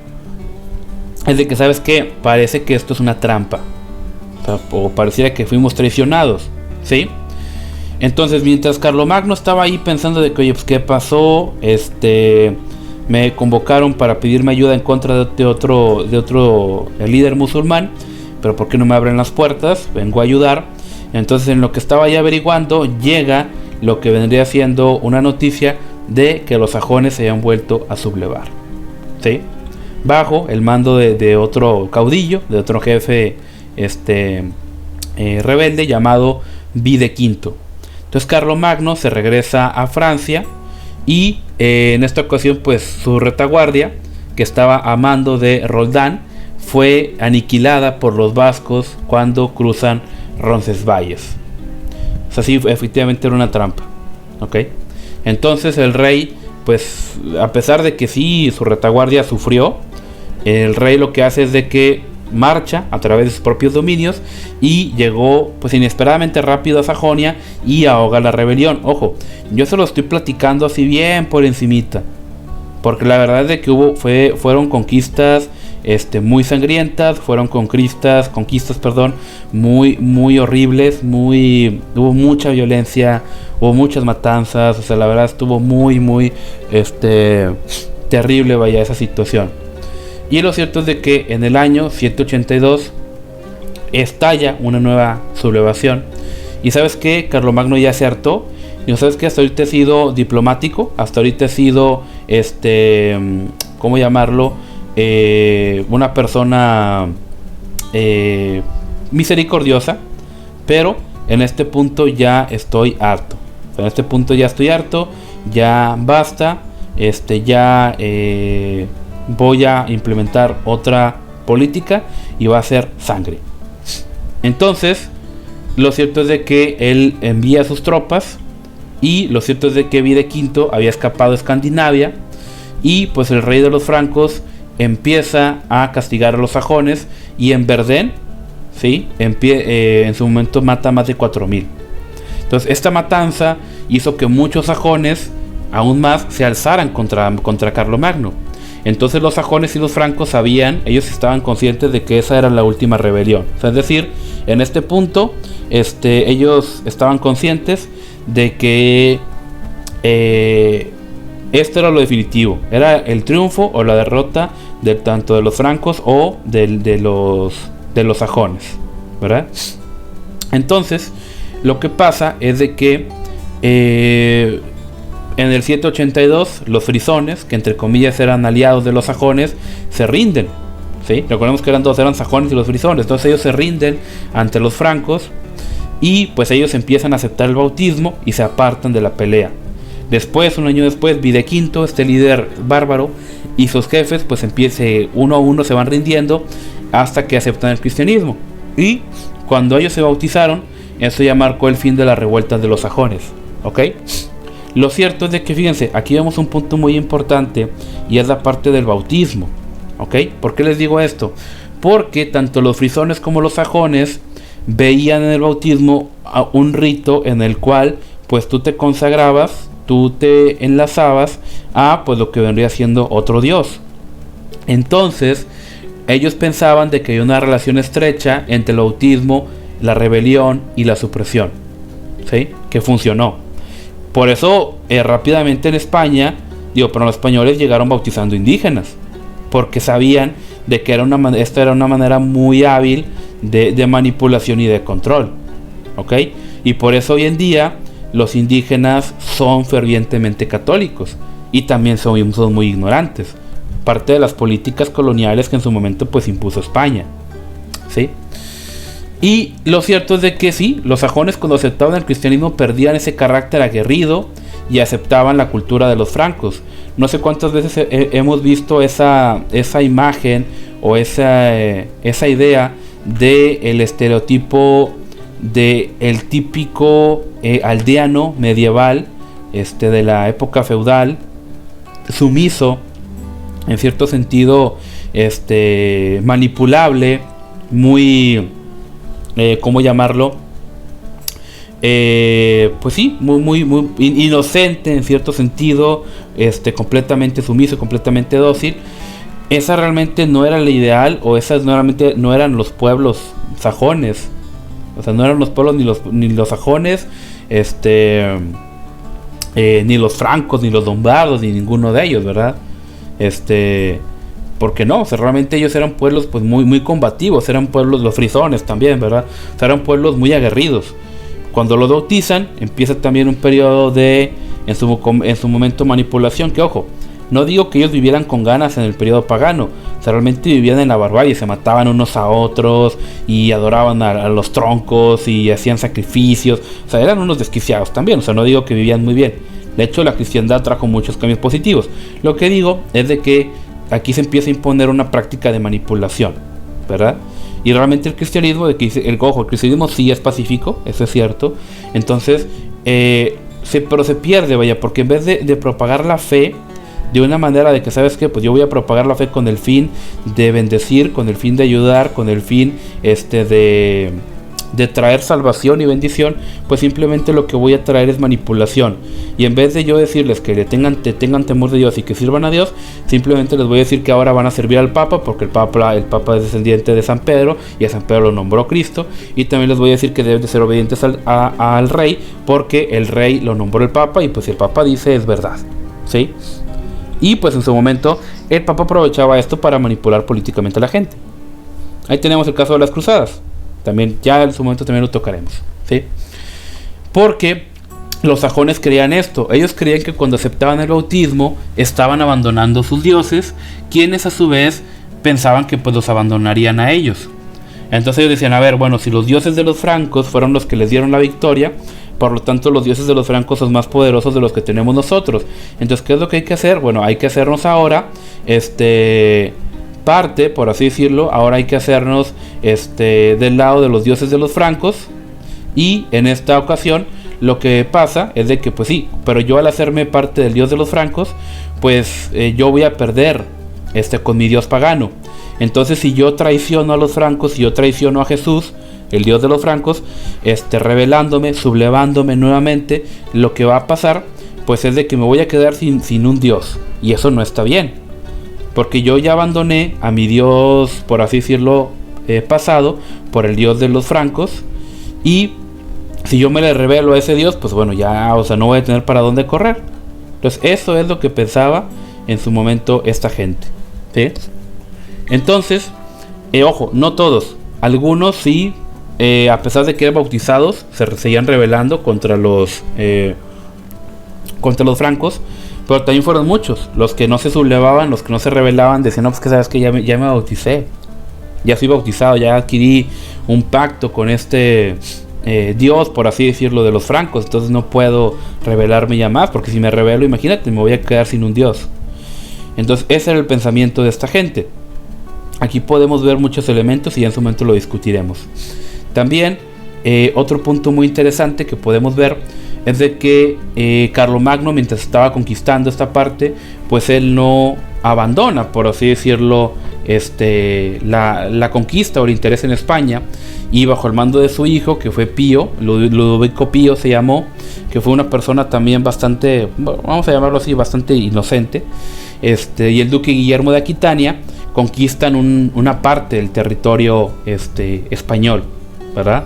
es de que, ¿sabes qué? Parece que esto es una trampa, o pareciera que fuimos traicionados, ¿sí? Entonces mientras Carlomagno estaba ahí pensando de que, oye, pues qué pasó, me convocaron para pedirme ayuda en contra de otro líder musulmán, pero ¿por qué no me abren las puertas? Vengo a ayudar. Entonces en lo que estaba ya averiguando, llega lo que vendría siendo una noticia de que los sajones se habían vuelto a sublevar, ¿sí? Bajo el mando de otro caudillo, de otro jefe rebelde llamado Vide V. Entonces Carlomagno se regresa a Francia y en esta ocasión pues su retaguardia, que estaba a mando de Roldán, fue aniquilada por los vascos cuando cruzan Roncesvalles. O sea, sí, efectivamente era una trampa, ¿ok? Entonces el rey, pues a pesar de que sí su retaguardia sufrió, el rey lo que hace es de que marcha a través de sus propios dominios y llegó pues inesperadamente rápido a Sajonia y ahoga la rebelión. Ojo, yo se lo estoy platicando así bien por encimita, porque la verdad es de que fueron conquistas muy sangrientas, fueron conquistas muy horribles, hubo mucha violencia, hubo muchas matanzas, o sea, la verdad estuvo muy terrible, vaya, esa situación. Y lo cierto es de que en el año 782 estalla una nueva sublevación. Y ¿sabes qué? Carlomagno ya se hartó. Y ¿sabes qué? Hasta ahorita he sido diplomático. Hasta ahorita he sido, ¿cómo llamarlo? Una persona misericordiosa. Pero en este punto ya estoy harto. En este punto ya estoy harto. Ya basta. Voy a implementar otra política y va a ser sangre. Entonces lo cierto es de que él envía sus tropas, y lo cierto es de que Vide V había escapado a Escandinavia, y pues el rey de los francos empieza a castigar a los sajones, y en Verdun, ¿sí? En su momento mata a más de 4000. Entonces esta matanza hizo que muchos sajones aún más se alzaran contra Carlomagno. Entonces los sajones y los francos ellos estaban conscientes de que esa era la última rebelión. O sea, es decir, en este punto ellos estaban conscientes de que esto era lo definitivo, era el triunfo o la derrota de tanto de los francos o de los sajones, ¿verdad? Entonces, lo que pasa es de que en el 782 los frisones, que entre comillas eran aliados de los sajones, se rinden, ¿sí? Recordemos que eran sajones y los frisones. Entonces ellos se rinden ante los francos y pues ellos empiezan a aceptar el bautismo y se apartan de la pelea. Después, un año después, Videquinto, este líder bárbaro, y sus jefes pues uno a uno se van rindiendo hasta que aceptan el cristianismo. Y cuando ellos se bautizaron, eso ya marcó el fin de las revueltas de los sajones, ¿ok? Lo cierto es de que, fíjense, aquí vemos un punto muy importante y es la parte del bautismo, ¿ok? ¿Por qué les digo esto? Porque tanto los frisones como los sajones veían en el bautismo un rito en el cual pues tú te consagrabas, tú te enlazabas a pues lo que vendría siendo otro dios. Entonces ellos pensaban de que hay una relación estrecha entre el bautismo, la rebelión y la supresión, ¿sí? Que funcionó. Por eso rápidamente en España, pero los españoles llegaron bautizando indígenas, porque sabían de que esta era una manera muy hábil de manipulación y de control, ¿ok? Y por eso hoy en día los indígenas son fervientemente católicos y también son muy ignorantes, parte de las políticas coloniales que en su momento pues impuso España, ¿sí? Y lo cierto es de que sí, los sajones cuando aceptaban el cristianismo perdían ese carácter aguerrido y aceptaban la cultura de los francos. No sé cuántas veces hemos visto esa imagen o esa idea del estereotipo de el típico aldeano medieval de la época feudal, sumiso, en cierto sentido manipulable, muy ¿cómo llamarlo? Pues sí, muy inocente en cierto sentido, completamente sumiso, completamente dócil. Esa realmente no era la ideal, o esas no eran los pueblos sajones. O sea, no eran los pueblos ni los sajones, ni los francos, ni los lombardos, ni ninguno de ellos, ¿verdad? Porque no, o sea, realmente ellos eran pueblos pues muy combativos, eran pueblos, los frisones también, ¿verdad? O sea, eran pueblos muy aguerridos. Cuando los bautizan, empieza también un periodo de, en su momento, manipulación, que ojo, no digo que ellos vivieran con ganas en el periodo pagano, o sea, realmente vivían en la barbarie, se mataban unos a otros y adoraban a los troncos y hacían sacrificios, o sea, eran unos desquiciados también, o sea, no digo que vivían muy bien. De hecho, la cristiandad trajo muchos cambios positivos. Lo que digo es de que aquí se empieza a imponer una práctica de manipulación, ¿verdad? Y realmente el cristianismo, el cristianismo sí es pacífico, eso es cierto. Entonces, pero se pierde, vaya, porque en vez de propagar la fe de una manera de que, ¿sabes qué? Pues yo voy a propagar la fe con el fin de bendecir, con el fin de ayudar, con el fin de traer salvación y bendición, pues simplemente lo que voy a traer es manipulación. Y en vez de yo decirles que tengan temor de Dios y que sirvan a Dios, simplemente les voy a decir que ahora van a servir al Papa, porque el Papa es descendiente de San Pedro y a San Pedro lo nombró Cristo. Y también les voy a decir que deben de ser obedientes al rey, porque el rey lo nombró el Papa y pues si el Papa dice es verdad, ¿sí? Y pues en su momento el Papa aprovechaba esto para manipular políticamente a la gente. Ahí tenemos el caso de las cruzadas. También ya en su momento también lo tocaremos, ¿sí? Porque los sajones creían esto. Ellos creían que cuando aceptaban el bautismo estaban abandonando sus dioses, quienes a su vez pensaban que pues los abandonarían a ellos. Entonces ellos decían, a ver, bueno, si los dioses de los francos fueron los que les dieron la victoria, por lo tanto los dioses de los francos son más poderosos de los que tenemos nosotros. Entonces, ¿qué es lo que hay que hacer? Bueno, hay que hacernos ahora parte, por así decirlo, ahora hay que hacernos del lado de los dioses de los francos. Y en esta ocasión lo que pasa es de que pues sí, pero yo al hacerme parte del dios de los francos, pues yo voy a perder con mi dios pagano. Entonces si yo traiciono a los francos, si yo traiciono a Jesús, el dios de los francos, rebelándome, sublevándome nuevamente, lo que va a pasar pues es de que me voy a quedar sin un dios. Y eso no está bien, porque yo ya abandoné a mi dios, por así decirlo, pasado, por el dios de los francos. Y si yo me le revelo a ese Dios, pues bueno, ya, o sea, no voy a tener para dónde correr. Entonces eso es lo que pensaba en su momento esta gente, ¿sí? Entonces, ojo, no todos, algunos sí, a pesar de que eran bautizados, se seguían rebelando contra los francos, pero también fueron muchos, los que no se sublevaban, los que no se rebelaban, decían, no, pues que sabes que ya me bauticé, ya soy bautizado, ya adquirí un pacto con este Dios, por así decirlo, de los francos, entonces no puedo rebelarme ya más, porque si me rebelo, imagínate, me voy a quedar sin un Dios. Entonces ese era el pensamiento de esta gente. Aquí podemos ver muchos elementos y ya en su momento lo discutiremos. También otro punto muy interesante que podemos ver es de que Carlomagno, mientras estaba conquistando esta parte, pues él no abandona, por así decirlo, la conquista o el interés en España, y bajo el mando de su hijo, que fue Pío, Ludovico Pío se llamó, que fue una persona también bastante, vamos a llamarlo así, bastante inocente, y el duque Guillermo de Aquitania conquistan una parte del territorio español, ¿verdad?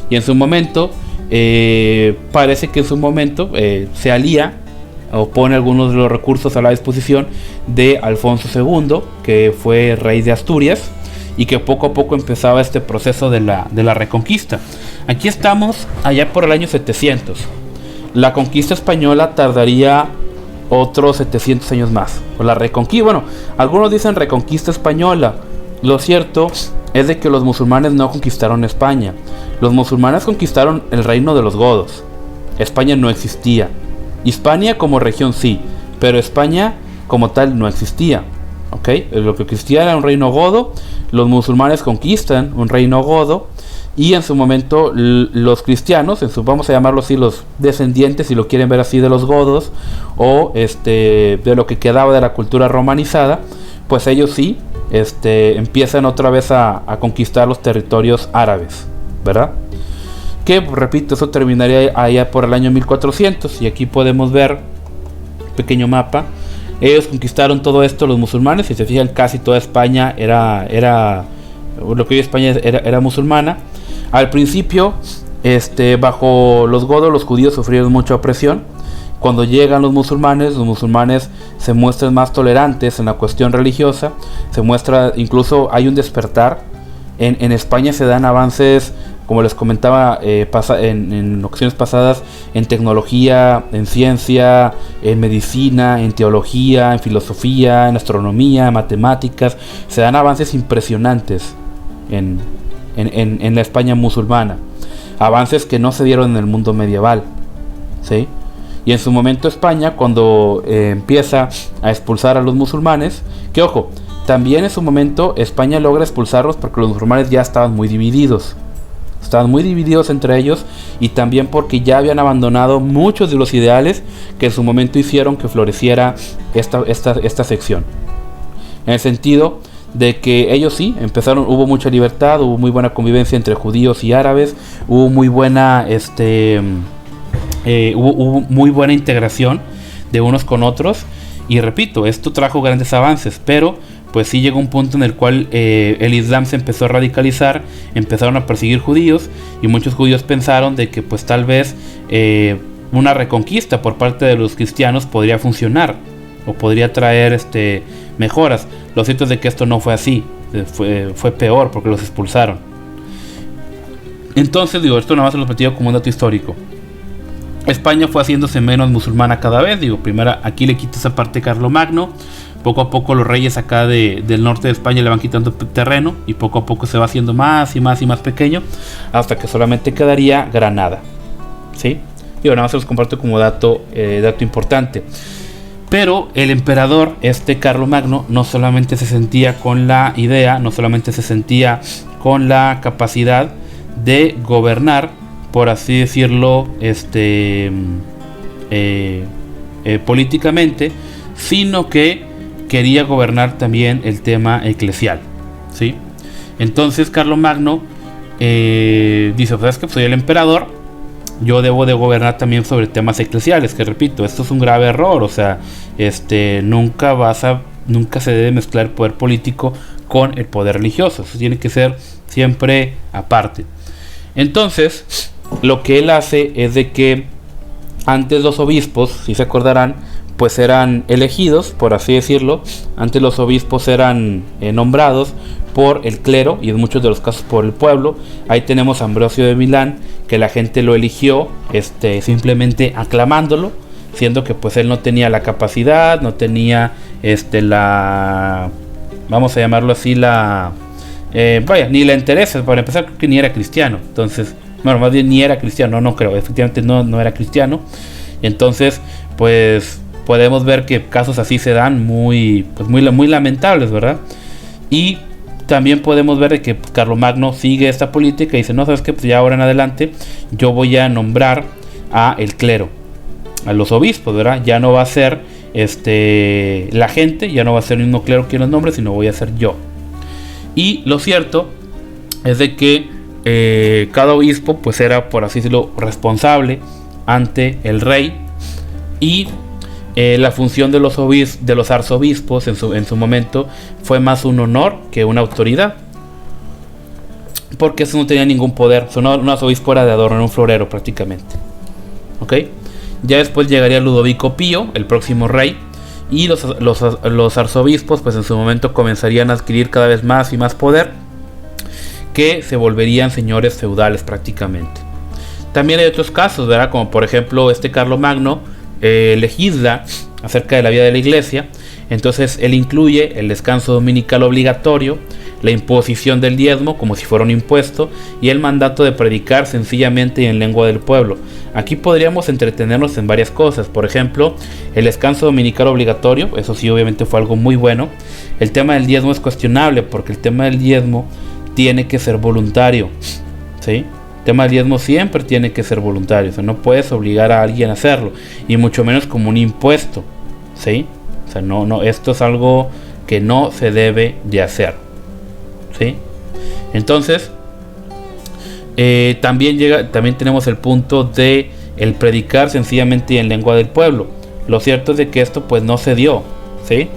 Y en su momento, parece que en su momento se alía o pone algunos de los recursos a la disposición de Alfonso II, que fue rey de Asturias, y que poco a poco empezaba este proceso de la reconquista. Aquí estamos allá por el año 700. La conquista española tardaría otros 700 años más. La reconquista, bueno, algunos dicen reconquista española. Lo cierto es de que los musulmanes no conquistaron España. Los musulmanes conquistaron el reino de los godos. España no existía. Hispania como región sí, pero España como tal no existía. ¿Ok? Lo que existía era un reino godo. Los musulmanes conquistan un reino godo, y en su momento los cristianos, vamos a llamarlo así, los descendientes, si lo quieren ver así, de los godos, o de lo que quedaba de la cultura romanizada, pues ellos sí empiezan otra vez a conquistar los territorios árabes, ¿verdad? Que, repito, eso terminaría allá por el año 1400, y aquí podemos ver un pequeño mapa. Ellos conquistaron todo esto, los musulmanes, si se fijan, casi toda España era lo que hoy España era musulmana. Al principio, bajo los godos, los judíos sufrieron mucha opresión. Cuando llegan los musulmanes se muestran más tolerantes en la cuestión religiosa. Se muestra, incluso hay un despertar. En España se dan avances, como les comentaba en ocasiones pasadas, en tecnología, en ciencia, en medicina, en teología, en filosofía, en astronomía, en matemáticas. Se dan avances impresionantes en la España musulmana. Avances que no se dieron en el mundo medieval, ¿sí? Y en su momento España, cuando empieza a expulsar a los musulmanes, que ojo, también en su momento España logra expulsarlos porque los musulmanes ya estaban muy divididos. Estaban muy divididos entre ellos, y también porque ya habían abandonado muchos de los ideales que en su momento hicieron que floreciera esta sección. En el sentido de que ellos sí empezaron, hubo mucha libertad, hubo muy buena convivencia entre judíos y árabes, hubo muy buena hubo muy buena integración de unos con otros, y repito, esto trajo grandes avances, pero pues sí llegó un punto en el cual el Islam se empezó a radicalizar, empezaron a perseguir judíos, y muchos judíos pensaron de que pues tal vez una reconquista por parte de los cristianos podría funcionar o podría traer mejoras. Lo cierto es de que esto no fue así, fue peor porque los expulsaron. Entonces esto nada más se lo platico como un dato histórico. España fue haciéndose menos musulmana cada vez. Primero aquí le quita esa parte Carlomagno. Poco a poco los reyes acá del norte de España le van quitando terreno, y poco a poco se va haciendo más y más y más pequeño, hasta que solamente quedaría Granada, ¿sí? Y nada más se los comparto como dato importante. Pero el emperador, Carlomagno, no solamente se sentía con la idea, no solamente se sentía con la capacidad de gobernar, por así decirlo, políticamente, sino que quería gobernar también el tema eclesial, ¿sí? Entonces Carlomagno dice, ¿sabes qué? Soy el emperador, yo debo de gobernar también sobre temas eclesiales, que repito, esto es un grave error. O sea, nunca se debe mezclar el poder político con el poder religioso. Eso tiene que ser siempre aparte. Entonces lo que él hace es de que antes los obispos, si se acordarán, pues eran elegidos, por así decirlo. Antes los obispos eran nombrados por el clero y en muchos de los casos por el pueblo. Ahí tenemos a Ambrosio de Milán, que la gente lo eligió simplemente aclamándolo, siendo que pues él no tenía la capacidad, no tenía la, vamos a llamarlo así, ni la interés. Para empezar, creo que ni era cristiano. Entonces, bueno, más bien ni era cristiano, no creo, efectivamente no era cristiano. Entonces, pues podemos ver que casos así se dan muy lamentables, ¿verdad? Y también podemos ver que Carlomagno sigue esta política y dice, no, sabes que pues ya ahora en adelante yo voy a nombrar a el clero, a los obispos, ¿verdad? Ya no va a ser la gente, ya no va a ser el mismo clero quien los nombre, sino voy a ser yo. Y lo cierto es de que cada obispo pues era, por así decirlo, responsable ante el rey, y la función de los arzobispos en su momento fue más un honor que una autoridad, porque eso no tenía ningún poder. Un arzobispo era de adorno, era un florero prácticamente. ¿Ok? Ya después llegaría Ludovico Pío, el próximo rey, y los arzobispos pues en su momento comenzarían a adquirir cada vez más y más poder, que se volverían señores feudales prácticamente. También hay otros casos, ¿verdad? Como por ejemplo Carlomagno legisla acerca de la vida de la iglesia. Entonces él incluye el descanso dominical obligatorio, la imposición del diezmo como si fuera un impuesto, y el mandato de predicar sencillamente y en lengua del pueblo. Aquí podríamos entretenernos en varias cosas. Por ejemplo, el descanso dominical obligatorio, eso sí obviamente fue algo muy bueno. El tema del diezmo es cuestionable, porque el tema del diezmo tiene que ser voluntario, ¿sí? El tema del diezmo siempre tiene que ser voluntario, o sea, no puedes obligar a alguien a hacerlo, y mucho menos como un impuesto, ¿sí? O sea, no, esto es algo que no se debe de hacer, ¿sí? Entonces, también tenemos el punto de el predicar sencillamente en lengua del pueblo. Lo cierto es de que esto pues no se dio, ¿sí?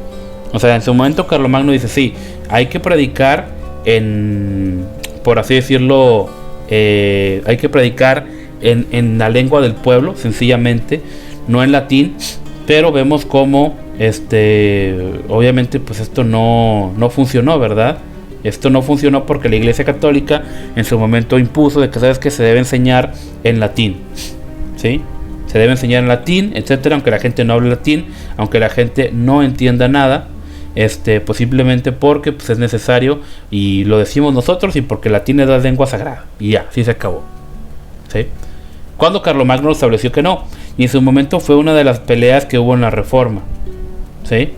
O sea, en su momento Carlomagno dice, sí, hay que predicar por así decirlo, hay que predicar en la lengua del pueblo, sencillamente, no en latín. Pero vemos cómo obviamente pues esto no funcionó, ¿verdad? Esto no funcionó porque la Iglesia Católica en su momento impuso de que sabes que se debe enseñar en latín, ¿sí? Se debe enseñar en latín, etcétera, aunque la gente no hable latín, aunque la gente no entienda nada, pues simplemente porque pues es necesario, y lo decimos nosotros, y porque el latín es la lengua sagrada, y ya, así se acabó, ¿sí? Cuando Carlomagno estableció que no, y en su momento fue una de las peleas que hubo en la Reforma, ¿sí?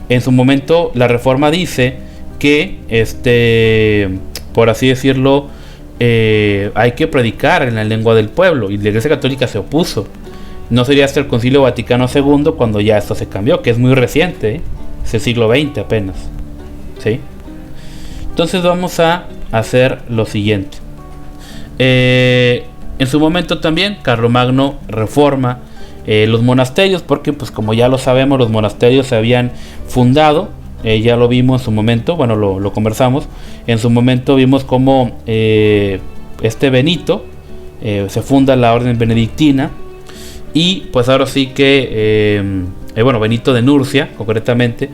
En su momento la Reforma dice que, por así decirlo, hay que predicar en la lengua del pueblo, y la Iglesia Católica se opuso. No sería hasta el Concilio Vaticano II cuando ya esto se cambió, que es muy reciente, es el siglo XX apenas, ¿sí? Entonces vamos a hacer lo siguiente. En su momento también Carlomagno reforma los monasterios, porque pues como ya lo sabemos, los monasterios se habían fundado, ya lo vimos en su momento, bueno, lo conversamos. En su momento vimos como Benito se funda la orden benedictina, y pues ahora sí que Benito de Nurcia concretamente,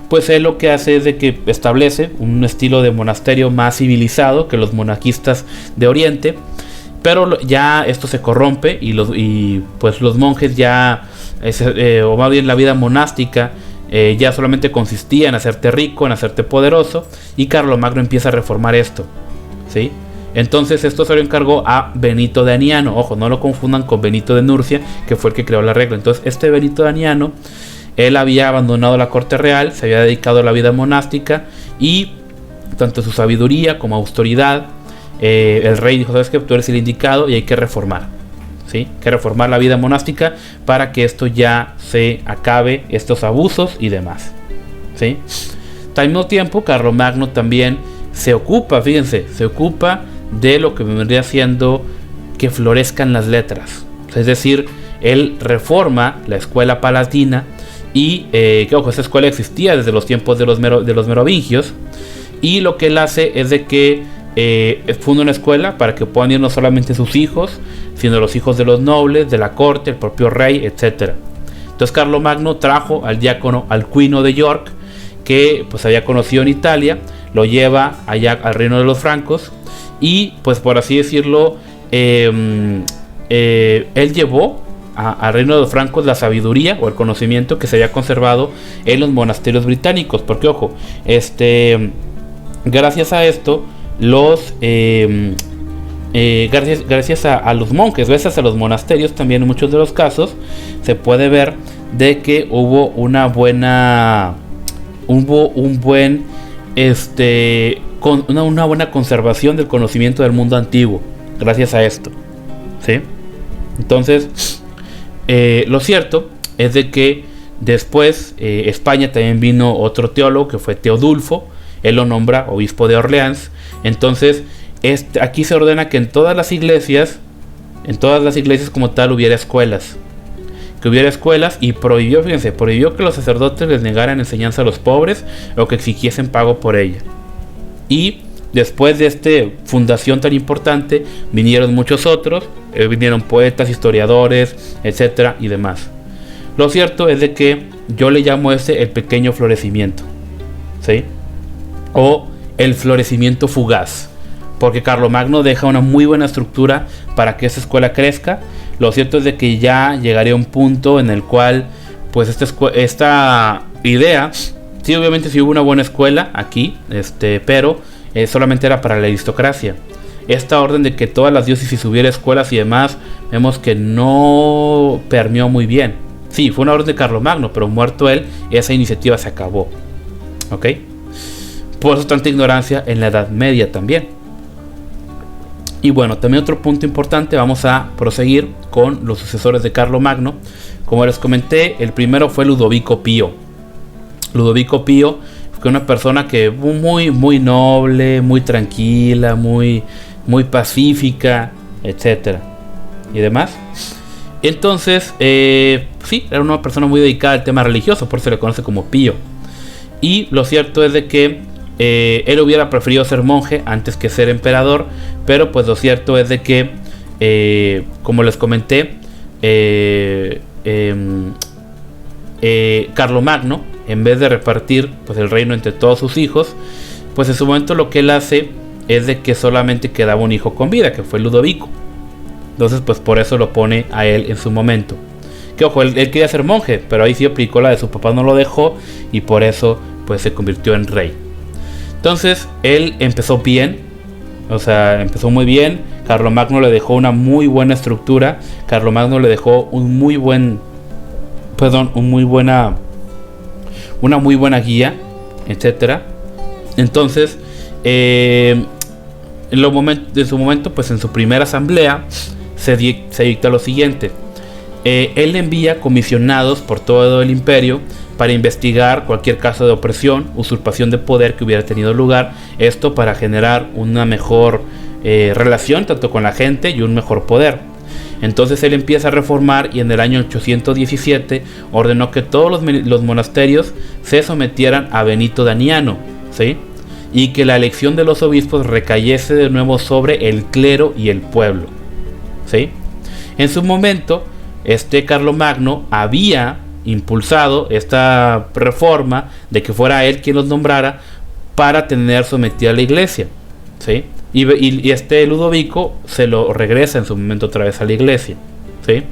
pues él lo que hace es de que establece un estilo de monasterio más civilizado que los monaquistas de Oriente. Pero ya esto se corrompe, y pues los monjes ya, o más bien la vida monástica, ya solamente consistía en hacerte rico, en hacerte poderoso, y Carlomagno empieza a reformar esto, ¿sí? Entonces esto se lo encargó a Benito de Aniano. Ojo, no lo confundan con Benito de Nurcia, que fue el que creó la regla. Entonces Benito de Aniano, él había abandonado la corte real, se había dedicado a la vida monástica, y tanto su sabiduría como autoridad, el rey dijo, sabes que tú eres el indicado y hay que reformar, ¿sí? Hay que reformar la vida monástica para que esto ya se acabe, estos abusos y demás, ¿sí? Al mismo tiempo Carlomagno también se ocupa de lo que vendría siendo que florezcan las letras, es decir, él reforma la escuela palatina, y que ojo, esa escuela existía desde los tiempos de los merovingios, y lo que él hace es de que funda una escuela para que puedan ir no solamente sus hijos, sino los hijos de los nobles, de la corte, el propio rey, etc. Entonces Carlomagno trajo al diácono Alcuino de York, que pues había conocido en Italia, lo lleva allá al reino de los francos y pues por así decirlo, él llevó al reino de los francos la sabiduría o el conocimiento que se había conservado en los monasterios británicos, porque ojo, gracias a esto gracias a los monjes, gracias a los monasterios también en muchos de los casos se puede ver de que hubo una buena conservación del conocimiento del mundo antiguo gracias a esto, ¿sí? Entonces lo cierto es de que después España también vino otro teólogo que fue Teodulfo. Él lo nombra obispo de Orleans. Entonces aquí se ordena que en todas las iglesias como tal hubiera escuelas. Y prohibió que los sacerdotes les negaran enseñanza a los pobres o que exigiesen pago por ella. Y después de esta fundación tan importante vinieron muchos otros, vinieron poetas, historiadores, etcétera y demás. Lo cierto es de que yo le llamo el pequeño florecimiento, ¿sí? O el florecimiento fugaz, porque Carlomagno deja una muy buena estructura para que esa escuela crezca. Lo cierto es de que ya llegaría a un punto en el cual pues esta idea, sí, obviamente sí hubo una buena escuela aquí, pero solamente era para la aristocracia. Esta orden de que todas las diócesis hubiera escuelas y demás, vemos que no permeó muy bien. Sí, fue una orden de Carlomagno, pero muerto él, esa iniciativa se acabó, ¿ok? Por eso tanta ignorancia en la Edad Media también. Y bueno, también otro punto importante, vamos a proseguir con los sucesores de Carlomagno. Como les comenté, el primero fue Ludovico Pío. Ludovico Pío fue una persona que muy, muy noble, muy tranquila, muy pacífica, etcétera y demás. Entonces, sí, era una persona muy dedicada al tema religioso, por eso se le conoce como Pío. Y lo cierto es de que él hubiera preferido ser monje antes que ser emperador, pero pues lo cierto es de que, como les comenté, Carlomagno, en vez de repartir pues el reino entre todos sus hijos, pues en su momento lo que él hace es de que solamente quedaba un hijo con vida, que fue Ludovico. Entonces pues por eso lo pone a él en su momento. Que ojo, él quería ser monje, pero ahí sí aplicó la de su papá, no lo dejó, y por eso pues se convirtió en rey. Entonces él empezó bien, o sea, empezó muy bien. Carlomagno le dejó una muy buena estructura. Carlomagno le dejó una muy buena guía, etcétera. Entonces, en su momento, pues en su primera asamblea se dicta lo siguiente. Él envía comisionados por todo el imperio para investigar cualquier caso de opresión, usurpación de poder que hubiera tenido lugar. Esto para generar una mejor relación tanto con la gente y un mejor poder. Entonces él empieza a reformar y en el año 817 ordenó que todos los monasterios se sometieran a Benito Daniano, ¿sí? Y que la elección de los obispos recayese de nuevo sobre el clero y el pueblo, ¿sí? En su momento, Carlomagno había impulsado esta reforma de que fuera él quien los nombrara para tener sometida a la iglesia, ¿sí? Y Ludovico se lo regresa en su momento otra vez a la iglesia, ¿sí?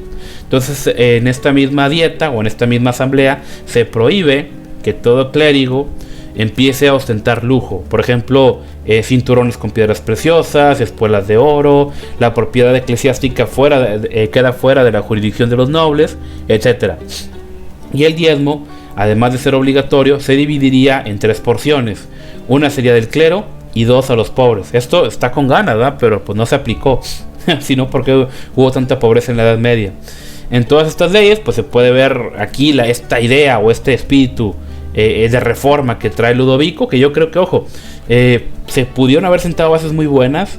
Entonces en esta misma dieta o en esta misma asamblea se prohíbe que todo clérigo empiece a ostentar lujo. Por ejemplo, cinturones con piedras preciosas, espuelas de oro, la propiedad eclesiástica queda fuera de la jurisdicción de los nobles, etc. Y el diezmo, además de ser obligatorio, se dividiría en 3 porciones. Una sería del clero y 2 a los pobres. Esto está con ganas, ¿verdad? Pero pues no se aplicó, sino porque hubo tanta pobreza en la Edad Media. En todas estas leyes pues se puede ver aquí esta idea o este espíritu de reforma que trae Ludovico, que yo creo que, ojo, se pudieron haber sentado bases muy buenas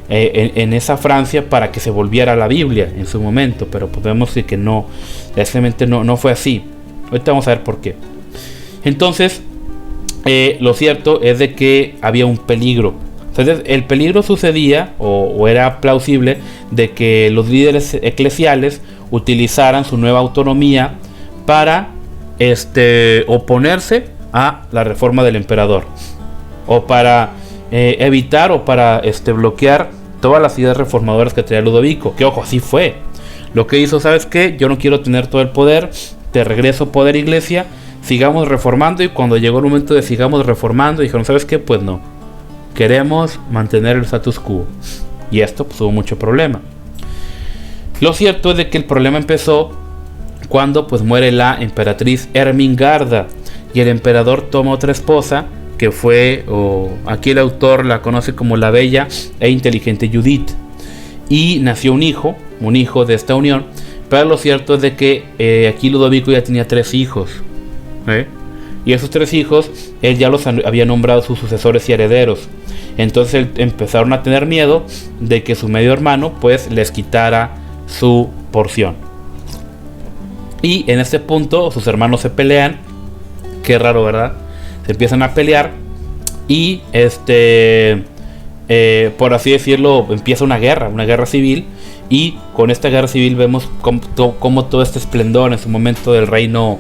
en esa Francia para que se volviera a la Biblia en su momento, pero podemos decir que no, desgraciadamente no fue así. Ahorita vamos a ver por qué. Entonces, lo cierto es de que había un peligro, Entonces el peligro sucedía o era plausible de que los líderes eclesiales utilizaran su nueva autonomía para oponerse a la reforma del emperador, o para evitar o para bloquear todas las ideas reformadoras que traía Ludovico. Que ojo, así fue. Lo que hizo, ¿sabes qué? Yo no quiero tener todo el poder, te regreso poder, iglesia, sigamos reformando. Y cuando llegó el momento de sigamos reformando, dijeron, ¿sabes qué? Pues no, queremos mantener el status quo. Y esto pues hubo mucho problema. Lo cierto es de que el problema empezó cuando pues muere la emperatriz Ermengarda y el emperador toma otra esposa, que fue, aquí el autor la conoce como la bella e inteligente Judith, y nació un hijo de esta unión. Pero lo cierto es de que aquí Ludovico ya tenía 3 hijos, y esos 3 hijos él ya los había nombrado sus sucesores y herederos. Entonces empezaron a tener miedo de que su medio hermano pues les quitara su porción. Y en este punto sus hermanos se pelean. Qué raro, ¿verdad? Se empiezan a pelear y por así decirlo, empieza una guerra civil. Y con esta guerra civil vemos como todo este esplendor en su momento del reino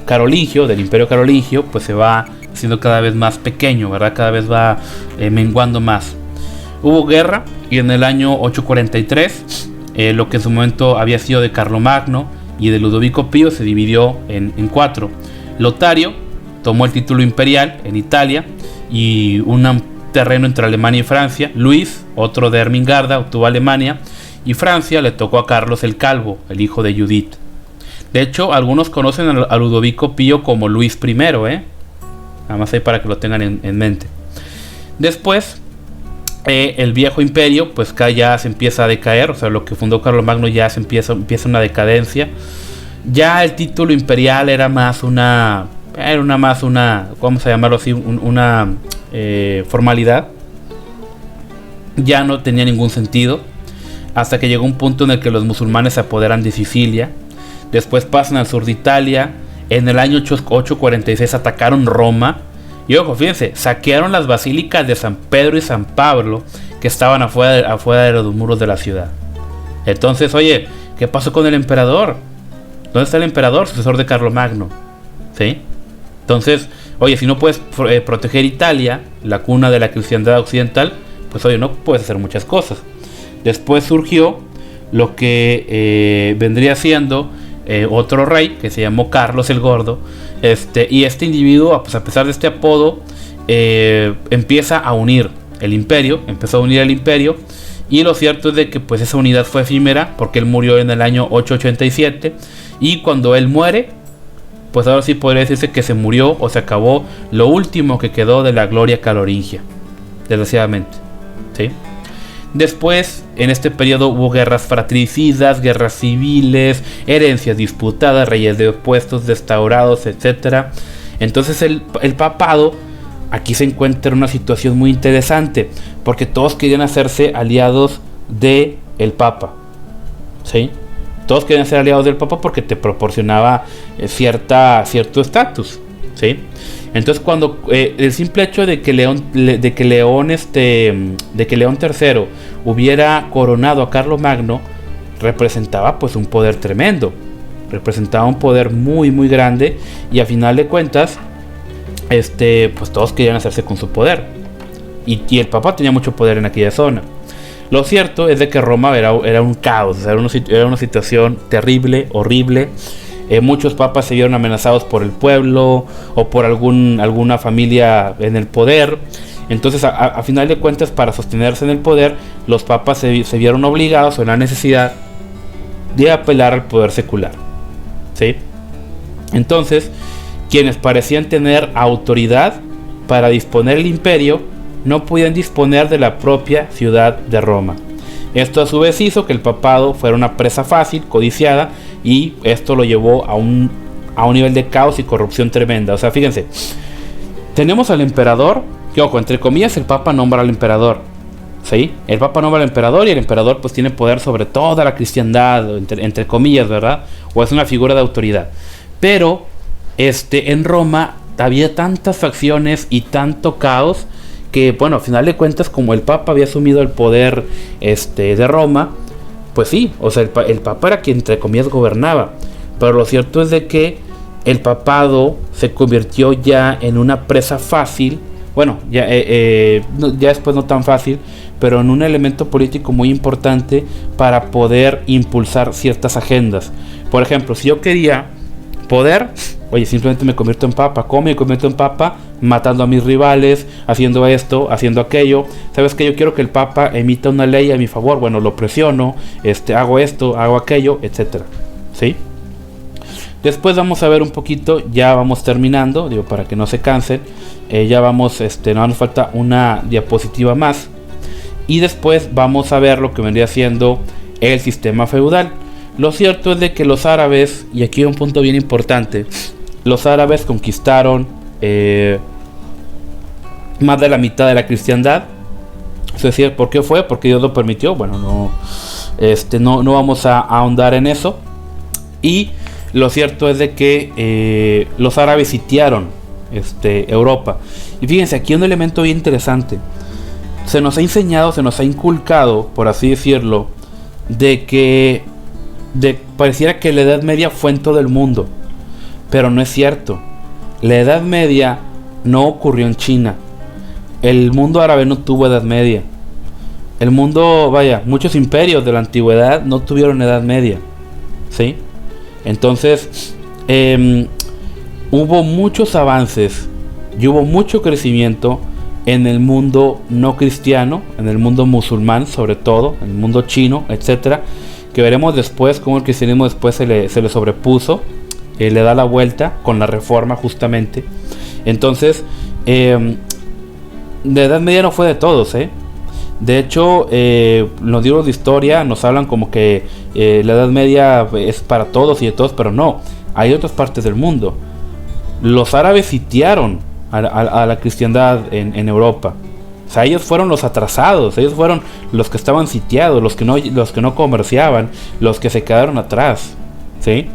carolingio, del imperio carolingio, pues se va siendo cada vez más pequeño, ¿verdad? Cada vez va menguando más. Hubo guerra y en el año 843 lo que en su momento había sido de Carlomagno y de Ludovico Pío se dividió en 4. Lotario tomó el título imperial en Italia y un terreno entre Alemania y Francia. Luis, otro de Ermengarda, obtuvo Alemania, y Francia le tocó a Carlos el Calvo, el hijo de Judith. De hecho, algunos conocen a Ludovico Pío como Luis I, nada más ahí para que lo tengan en mente. Después, el viejo imperio, pues acá ya se empieza a decaer, o sea, lo que fundó Carlomagno ya se empieza una decadencia. Ya el título imperial era más una, vamos a llamarlo así, una formalidad. Ya no tenía ningún sentido, hasta que llegó un punto en el que los musulmanes se apoderan de Sicilia. Después pasan al sur de Italia. En el año 846 atacaron Roma. Y ojo, fíjense, saquearon las basílicas de San Pedro y San Pablo, que estaban afuera de los muros de la ciudad. Entonces, oye, ¿qué pasó con el emperador? ¿Dónde está el emperador, sucesor de Carlomagno? ¿Sí? Entonces, oye, si no puedes proteger Italia, la cuna de la cristiandad occidental, pues oye, no puedes hacer muchas cosas. Después surgió lo que vendría siendo otro rey, que se llamó Carlos el Gordo. Y este individuo, pues a pesar de este apodo, empieza a unir el imperio, y lo cierto es de que pues esa unidad fue efímera, porque él murió en el año 887, y cuando él muere, pues ahora sí podría decirse que se murió o se acabó lo último que quedó de la gloria carolingia, desgraciadamente, ¿sí? Después, en este periodo hubo guerras fratricidas, guerras civiles, herencias disputadas, reyes de opuestos, restaurados, etc. Entonces el papado aquí se encuentra en una situación muy interesante, porque todos querían hacerse aliados de el papa, ¿sí? Todos querían ser aliados del papa porque te proporcionaba cierto estatus, ¿sí? Entonces cuando el simple hecho de que León III hubiera coronado a Carlomagno representaba pues un poder tremendo, representaba un poder muy muy grande, y a final de cuentas pues todos querían hacerse con su poder, y el papa tenía mucho poder en aquella zona. Lo cierto es de que Roma era un caos, era una situación terrible, horrible. Muchos papas se vieron amenazados por el pueblo o por alguna familia en el poder. Entonces, a final de cuentas, para sostenerse en el poder, los papas se vieron obligados o en la necesidad de apelar al poder secular, ¿sí? Entonces, quienes parecían tener autoridad para disponer el imperio, no podían disponer de la propia ciudad de Roma. Esto a su vez hizo que el papado fuera una presa fácil, codiciada, y esto lo llevó a un nivel de caos y corrupción tremenda. O sea, fíjense, tenemos al emperador, que ojo, entre comillas el papa nombra al emperador, ¿sí? El papa nombra al emperador, y el emperador pues tiene poder sobre toda la cristiandad, entre comillas, ¿verdad? O es una figura de autoridad. Pero en Roma había tantas facciones y tanto caos que bueno, a final de cuentas, como el Papa había asumido el poder de Roma, pues sí, o sea, el Papa era quien entre comillas gobernaba, pero lo cierto es de que el papado se convirtió ya en una presa fácil, bueno, ya después no tan fácil, pero en un elemento político muy importante para poder impulsar ciertas agendas. Por ejemplo, si yo quería poder, oye, simplemente me convierto en papa. ¿Cómo me convierto en papa? Matando a mis rivales, haciendo esto, haciendo aquello. ¿Sabes qué? Yo quiero que el papa emita una ley a mi favor. Bueno, lo presiono, hago esto, hago aquello, etcétera. ¿Sí? Después vamos a ver un poquito, ya vamos terminando, digo, para que no se cansen. Ya vamos, no nos falta una diapositiva más. Y después vamos a ver lo que vendría siendo el sistema feudal. Lo cierto es de que los árabes, y aquí hay un punto bien importante, los árabes conquistaron más de la mitad de la cristiandad. Es decir, ¿por qué fue? Porque Dios lo permitió. Bueno, no vamos a ahondar en eso. Y lo cierto es de que los árabes sitiaron Europa. Y fíjense, aquí un elemento bien interesante. Se nos ha enseñado, se nos ha inculcado, por así decirlo, de que pareciera que la Edad Media fue en todo el mundo, pero no es cierto. La Edad Media no ocurrió en China. El mundo árabe no tuvo Edad Media. El mundo, muchos imperios de la antigüedad no tuvieron Edad Media, ¿sí? Entonces, hubo muchos avances y hubo mucho crecimiento en el mundo no cristiano, en el mundo musulmán sobre todo, en el mundo chino, etcétera, que veremos después cómo el cristianismo después se le sobrepuso, le da la vuelta con la reforma justamente. Entonces, la Edad Media no fue de todos, De hecho, los libros de historia nos hablan como que la Edad Media es para todos y de todos, pero no, hay otras partes del mundo. Los árabes sitiaron a la cristiandad en Europa. O sea, ellos fueron los atrasados, ellos fueron los que estaban sitiados, los que no comerciaban, los que se quedaron atrás, ¿sí?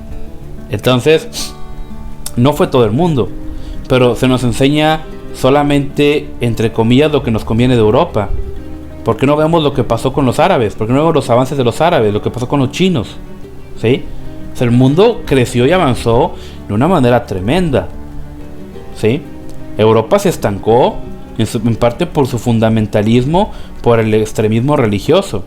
Entonces, no fue todo el mundo, pero se nos enseña solamente, entre comillas, lo que nos conviene de Europa. ¿Por qué no vemos lo que pasó con los árabes? ¿Por qué no vemos los avances de los árabes? Lo que pasó con los chinos, ¿sí? O sea, el mundo creció y avanzó de una manera tremenda, ¿sí? Europa se estancó en parte por su fundamentalismo, por el extremismo religioso.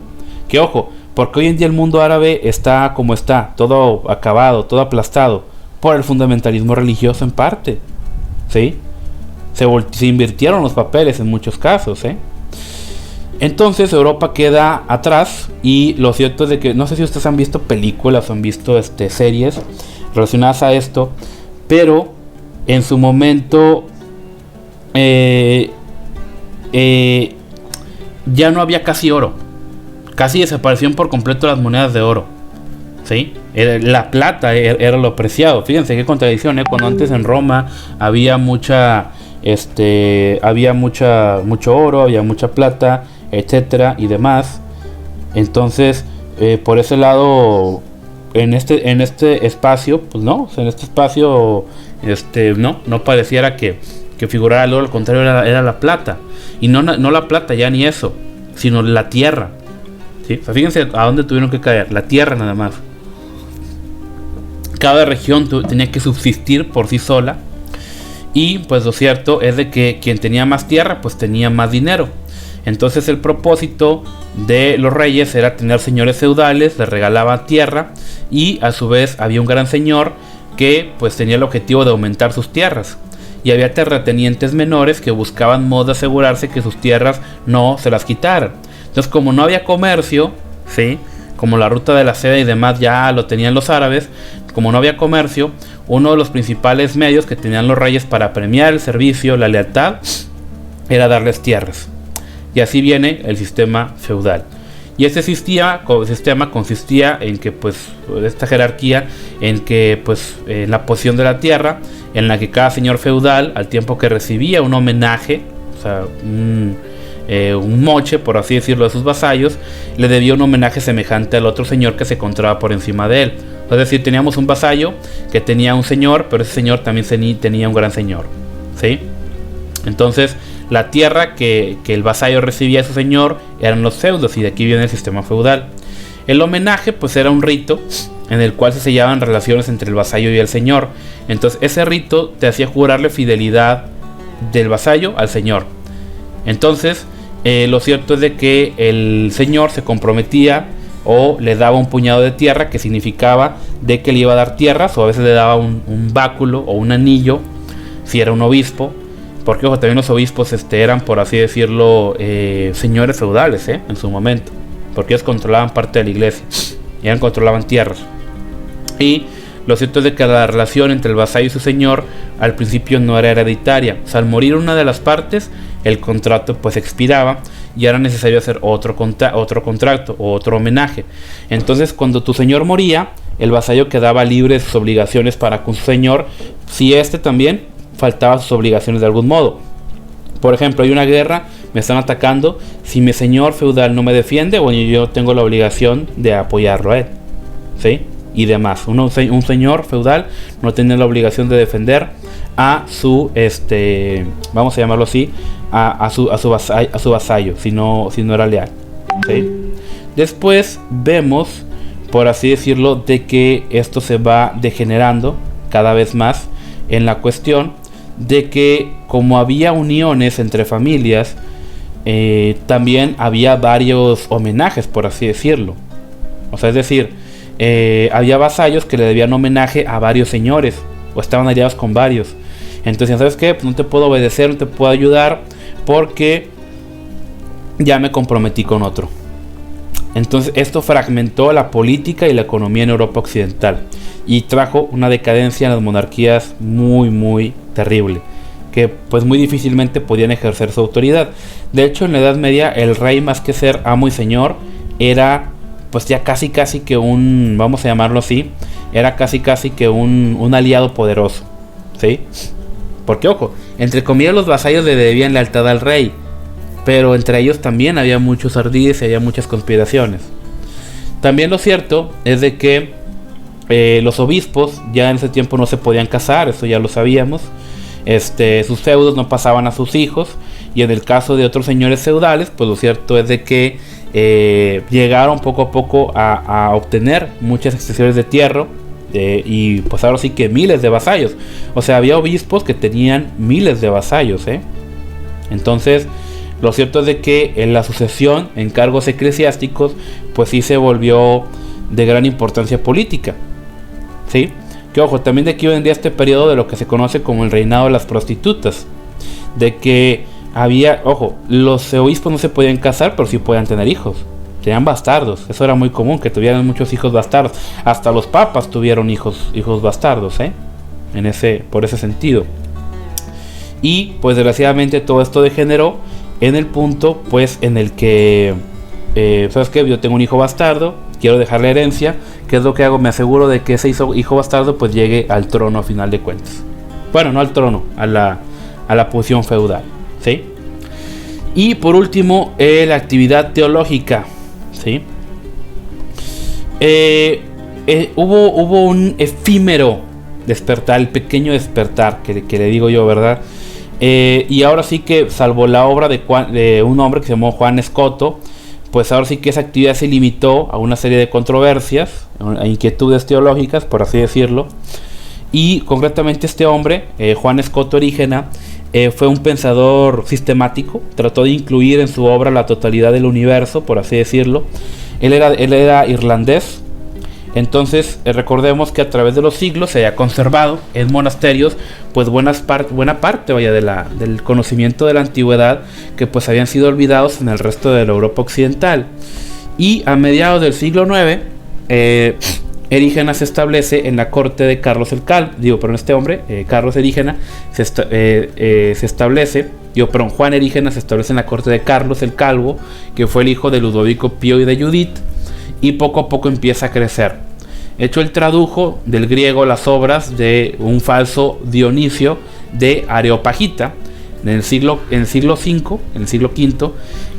Que ojo, porque hoy en día el mundo árabe está como está, todo acabado, todo aplastado, por el fundamentalismo religioso en parte, ¿sí? Se invirtieron los papeles en muchos casos, Entonces Europa queda atrás. Y lo cierto es de que, no sé si ustedes han visto películas o han visto series relacionadas a esto, pero en su momento ya no había casi oro. Casi desaparecieron por completo las monedas de oro, ¿sí? La plata era lo preciado. Fíjense qué contradicción, cuando antes en Roma había mucho oro, había mucha plata, etcétera y demás. Entonces, por ese lado, en este espacio, pues no, en este espacio, no pareciera que figurara el oro, al contrario era la plata. Y no la plata, ya ni eso, sino la tierra, ¿sí? O sea, fíjense a dónde tuvieron que caer, la tierra nada más. Cada región tenía que subsistir por sí sola. Y pues lo cierto es de que quien tenía más tierra, pues tenía más dinero. Entonces el propósito de los reyes era tener señores feudales, les regalaban tierra, y a su vez había un gran señor que pues tenía el objetivo de aumentar sus tierras. Y había terratenientes menores que buscaban modo de asegurarse que sus tierras no se las quitaran. Entonces, como no había comercio, ¿sí? Como la ruta de la seda y demás ya lo tenían los árabes, como no había comercio, uno de los principales medios que tenían los reyes para premiar el servicio, la lealtad, era darles tierras. Y así viene el sistema feudal. Y este sistema consistía en que, pues, esta jerarquía, en que, pues, en la posición de la tierra, en la que cada señor feudal, al tiempo que recibía un homenaje, o sea, un moche, por así decirlo, de sus vasallos, le debía un homenaje semejante al otro señor que se encontraba por encima de él. Es decir, teníamos un vasallo que tenía un señor, pero ese señor también tenía un gran señor, ¿sí? Entonces, La tierra que el vasallo recibía de su señor eran los feudos, y de aquí viene el sistema feudal. El homenaje pues era un rito en el cual se sellaban relaciones entre el vasallo y el señor. Entonces ese rito te hacía jurarle fidelidad del vasallo al señor. Entonces lo cierto es de que el señor se comprometía o le daba un puñado de tierra, que significaba de que le iba a dar tierras, o a veces le daba un báculo o un anillo si era un obispo, porque ojo, también los obispos eran, por así decirlo, señores feudales en su momento, porque ellos controlaban parte de la iglesia y ellos controlaban tierras. Y lo cierto es de que la relación entre el vasallo y su señor al principio no era hereditaria. O sea, al morir una de las partes, el contrato pues expiraba y era necesario hacer otro contrato o otro homenaje. Entonces, cuando tu señor moría, el vasallo quedaba libre de sus obligaciones para con su señor, si también faltaba sus obligaciones de algún modo. Por ejemplo, hay una guerra, me están atacando, si mi señor feudal no me defiende, bueno, yo tengo la obligación de apoyarlo a él, ¿sí? Y demás. Un señor feudal no tiene la obligación de defender a su, vamos a llamarlo así, a su vasallo, si no era leal, ¿sí? Después vemos, por así decirlo, de que esto se va degenerando cada vez más en la cuestión de que, como había uniones entre familias, también había varios homenajes, por así decirlo. O sea, es decir, había vasallos que le debían homenaje a varios señores, o estaban aliados con varios. Entonces, ¿sabes qué? Pues no te puedo obedecer, no te puedo ayudar, porque ya me comprometí con otro. Entonces esto fragmentó la política y la economía en Europa occidental y trajo una decadencia en las monarquías muy muy terrible, que pues muy difícilmente podían ejercer su autoridad. De hecho, en la Edad Media el rey, más que ser amo y señor, era pues ya casi que un, vamos a llamarlo así, era casi que un aliado poderoso, ¿sí? Porque ojo, entre comillas los vasallos le debían lealtad al rey, pero entre ellos también había muchos ardides y había muchas conspiraciones. También lo cierto es de que los obispos ya en ese tiempo no se podían casar, eso ya lo sabíamos. Sus feudos no pasaban a sus hijos, y en el caso de otros señores feudales, pues lo cierto es de que llegaron poco a poco a obtener muchas extensiones de tierra, y pues ahora sí que miles de vasallos. O sea, había obispos que tenían miles de vasallos, Entonces, lo cierto es de que en la sucesión en cargos eclesiásticos, pues sí se volvió de gran importancia política, ¿sí? Que ojo, también de aquí vendría este periodo de lo que se conoce como el reinado de las prostitutas, de que había, ojo, los obispos no se podían casar, pero sí podían tener hijos, tenían bastardos. Eso era muy común, que tuvieran muchos hijos bastardos. Hasta los papas tuvieron hijos bastardos, por ese sentido. Y pues desgraciadamente todo esto degeneró en el punto pues en el que ¿sabes qué? Yo tengo un hijo bastardo, quiero dejarle herencia. ¿Qué es lo que hago? Me aseguro de que ese hijo bastardo pues llegue al trono a final de cuentas. Bueno, no al trono, a la posición feudal, ¿sí? Y por último, la actividad teológica, ¿sí? Hubo un efímero despertar, el pequeño despertar que le digo yo, ¿verdad? Y ahora sí que, salvo la obra de un hombre que se llamó Juan Escoto, pues ahora sí que esa actividad se limitó a una serie de controversias, a inquietudes teológicas, por así decirlo. Y concretamente este hombre, Juan Escoto Erígena, fue un pensador sistemático, trató de incluir en su obra la totalidad del universo, por así decirlo. Él era irlandés. Entonces recordemos que a través de los siglos se ha conservado en monasterios pues buena parte del conocimiento de la antigüedad, que pues habían sido olvidados en el resto de la Europa occidental. Y a mediados del siglo IX, Erígena se establece en la corte de Carlos el Calvo. Carlos Erígena Juan Erígena se establece en la corte de Carlos el Calvo, que fue el hijo de Ludovico Pío y de Judith, y poco a poco empieza a crecer. De hecho, él tradujo del griego las obras de un falso Dionisio de Areopagita. En el siglo V,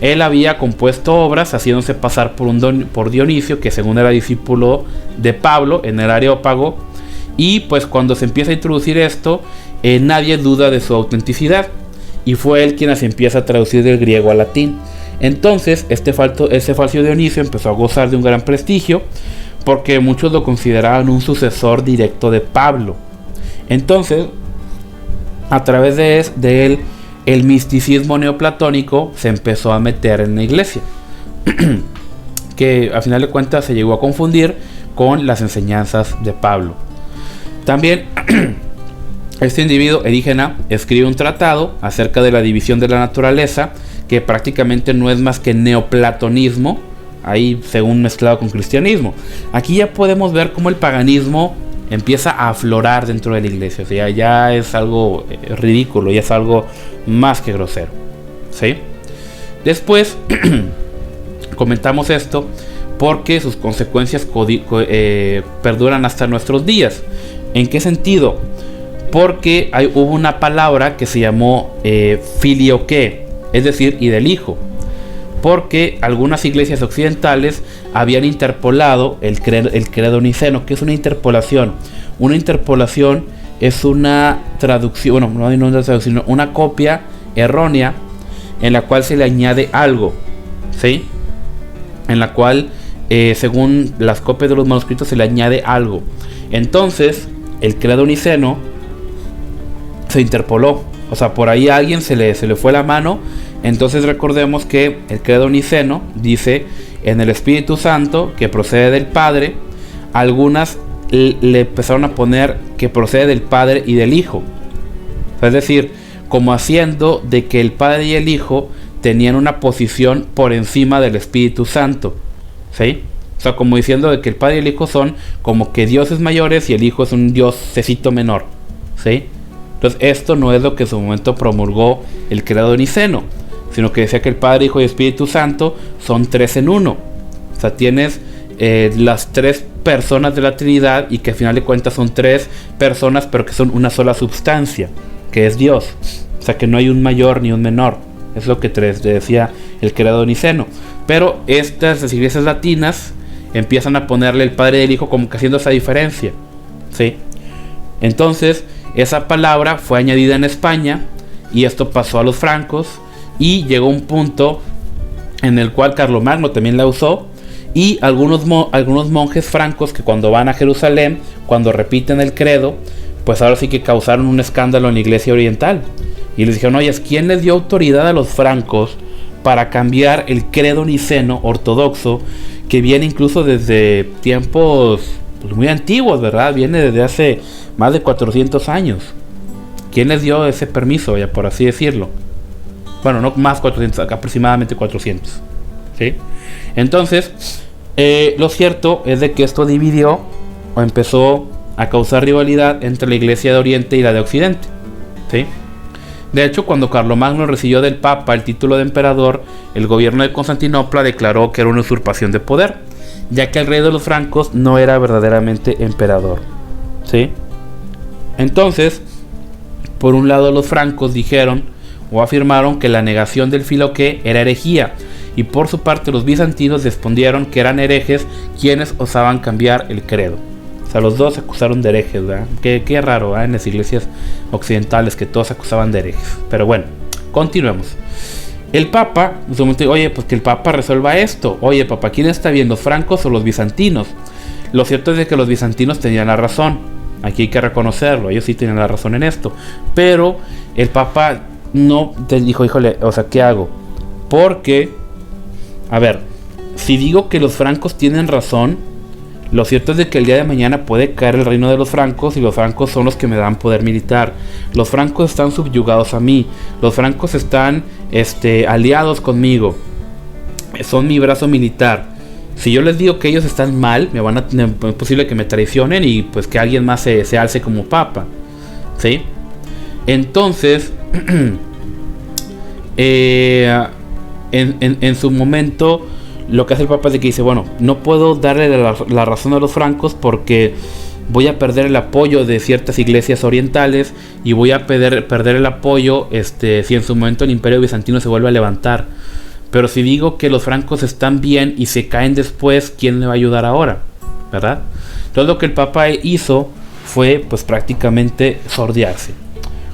él había compuesto obras haciéndose pasar por Dionisio, que según era discípulo de Pablo en el Areópago. Y pues cuando se empieza a introducir esto, nadie duda de su autenticidad. y fue él quien las empieza a traducir del griego al latín. Entonces este falso Dionisio empezó a gozar de un gran prestigio, porque muchos lo consideraban un sucesor directo de Pablo. Entonces, a través de él, el misticismo neoplatónico se empezó a meter en la iglesia, que a final de cuentas se llegó a confundir con las enseñanzas de Pablo. También este individuo, Erígena, escribe un tratado acerca de la división de la naturaleza, que prácticamente no es más que neoplatonismo, ahí según mezclado con cristianismo. Aquí ya podemos ver cómo el paganismo empieza a aflorar dentro de la iglesia. O sea, ya es algo ridículo, ya es algo más que grosero, ¿sí? Después comentamos esto porque sus consecuencias perduran hasta nuestros días. ¿En qué sentido? Porque hubo una palabra que se llamó filioque, es decir, y del hijo, porque algunas iglesias occidentales habían interpolado el credo niceno. ¿Qué es una interpolación? Una interpolación es una traducción, bueno, no una traducción, una copia errónea en la cual se le añade algo, ¿sí? En la cual, según las copias de los manuscritos, se le añade algo. Entonces, el credo niceno se interpoló. O sea, por ahí a alguien se le fue la mano. Entonces recordemos que el credo niceno dice en el Espíritu Santo, que procede del Padre. Algunas le empezaron a poner que procede del Padre y del Hijo. Es decir, como haciendo de que el Padre y el Hijo tenían una posición por encima del Espíritu Santo, ¿sí? O sea, como diciendo de que el Padre y el Hijo son como que dioses mayores y el Hijo es un diosecito menor, ¿sí? Entonces esto no es lo que en su momento promulgó el credo niceno, sino que decía que el Padre, Hijo y Espíritu Santo son tres en uno. O sea, tienes las tres personas de la Trinidad, y que al final de cuentas son tres personas, pero que son una sola substancia, que es Dios. O sea, que no hay un mayor ni un menor. Es lo que decía el credo niceno. Pero las iglesias latinas empiezan a ponerle el Padre y el Hijo como que haciendo esa diferencia, ¿sí? Entonces esa palabra fue añadida en España, y esto pasó a los francos, y llegó un punto en el cual Carlomagno también la usó, y algunos monjes francos que cuando van a Jerusalén, cuando repiten el credo, pues ahora sí que causaron un escándalo en la iglesia oriental, y les dijeron: oye, ¿quién les dio autoridad a los francos para cambiar el credo niceno ortodoxo, que viene incluso desde tiempos pues muy antiguos, ¿verdad? Viene desde hace más de 400 años. ¿Quién les dio ese permiso, ya por así decirlo? Bueno, no más 400, aproximadamente 400, ¿sí? Entonces, lo cierto es de que esto dividió o empezó a causar rivalidad entre la iglesia de Oriente y la de Occidente, ¿sí? De hecho, cuando Carlomagno recibió del Papa el título de emperador, el gobierno de Constantinopla declaró que era una usurpación de poder, ya que el rey de los francos no era verdaderamente emperador, ¿sí? Entonces, por un lado, los francos dijeron o afirmaron que la negación del filioque era herejía, y por su parte los bizantinos respondieron que eran herejes quienes osaban cambiar el credo. O sea, los dos se acusaron de herejes, ¿verdad? Qué raro, ¿verdad? En las iglesias occidentales que todos se acusaban de herejes. Pero bueno, continuemos. El Papa, en su momento, oye, pues que el Papa resuelva esto. Oye, Papa, ¿quién está bien, los francos o los bizantinos? Lo cierto es de que los bizantinos tenían la razón. Aquí hay que reconocerlo, ellos sí tenían la razón en esto. Pero el Papa no te dijo, híjole, o sea, ¿qué hago? Porque, a ver, si digo que los francos tienen razón, lo cierto es de que el día de mañana puede caer el reino de los francos, y los francos son los que me dan poder militar. Los francos están subyugados a mí. Los francos están aliados conmigo. Son mi brazo militar. Si yo les digo que ellos están mal, es posible que me traicionen y pues que alguien más se alce como papa, ¿sí? Entonces, en su momento, lo que hace el Papa es de que dice: bueno, no puedo darle la razón a los francos porque voy a perder el apoyo de ciertas iglesias orientales, y voy a perder el apoyo si en su momento el imperio bizantino se vuelve a levantar. Pero si digo que los francos están bien y se caen después, ¿quién me va a ayudar ahora? ¿Verdad? Entonces lo que el Papa hizo fue pues prácticamente sordearse.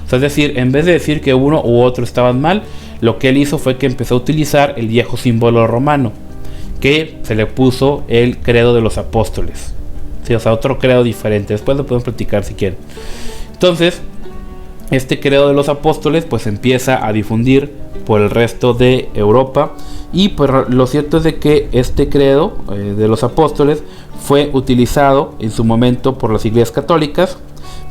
O sea, es decir, en vez de decir que uno u otro estaban mal, lo que él hizo fue que empezó a utilizar el viejo símbolo romano, que se le puso el credo de los apóstoles. Sí, o sea, otro credo diferente. Después lo podemos platicar si quieren. Entonces, este credo de los apóstoles pues empieza a difundir por el resto de Europa. Y pues lo cierto es de que este credo de los apóstoles fue utilizado en su momento por las iglesias católicas,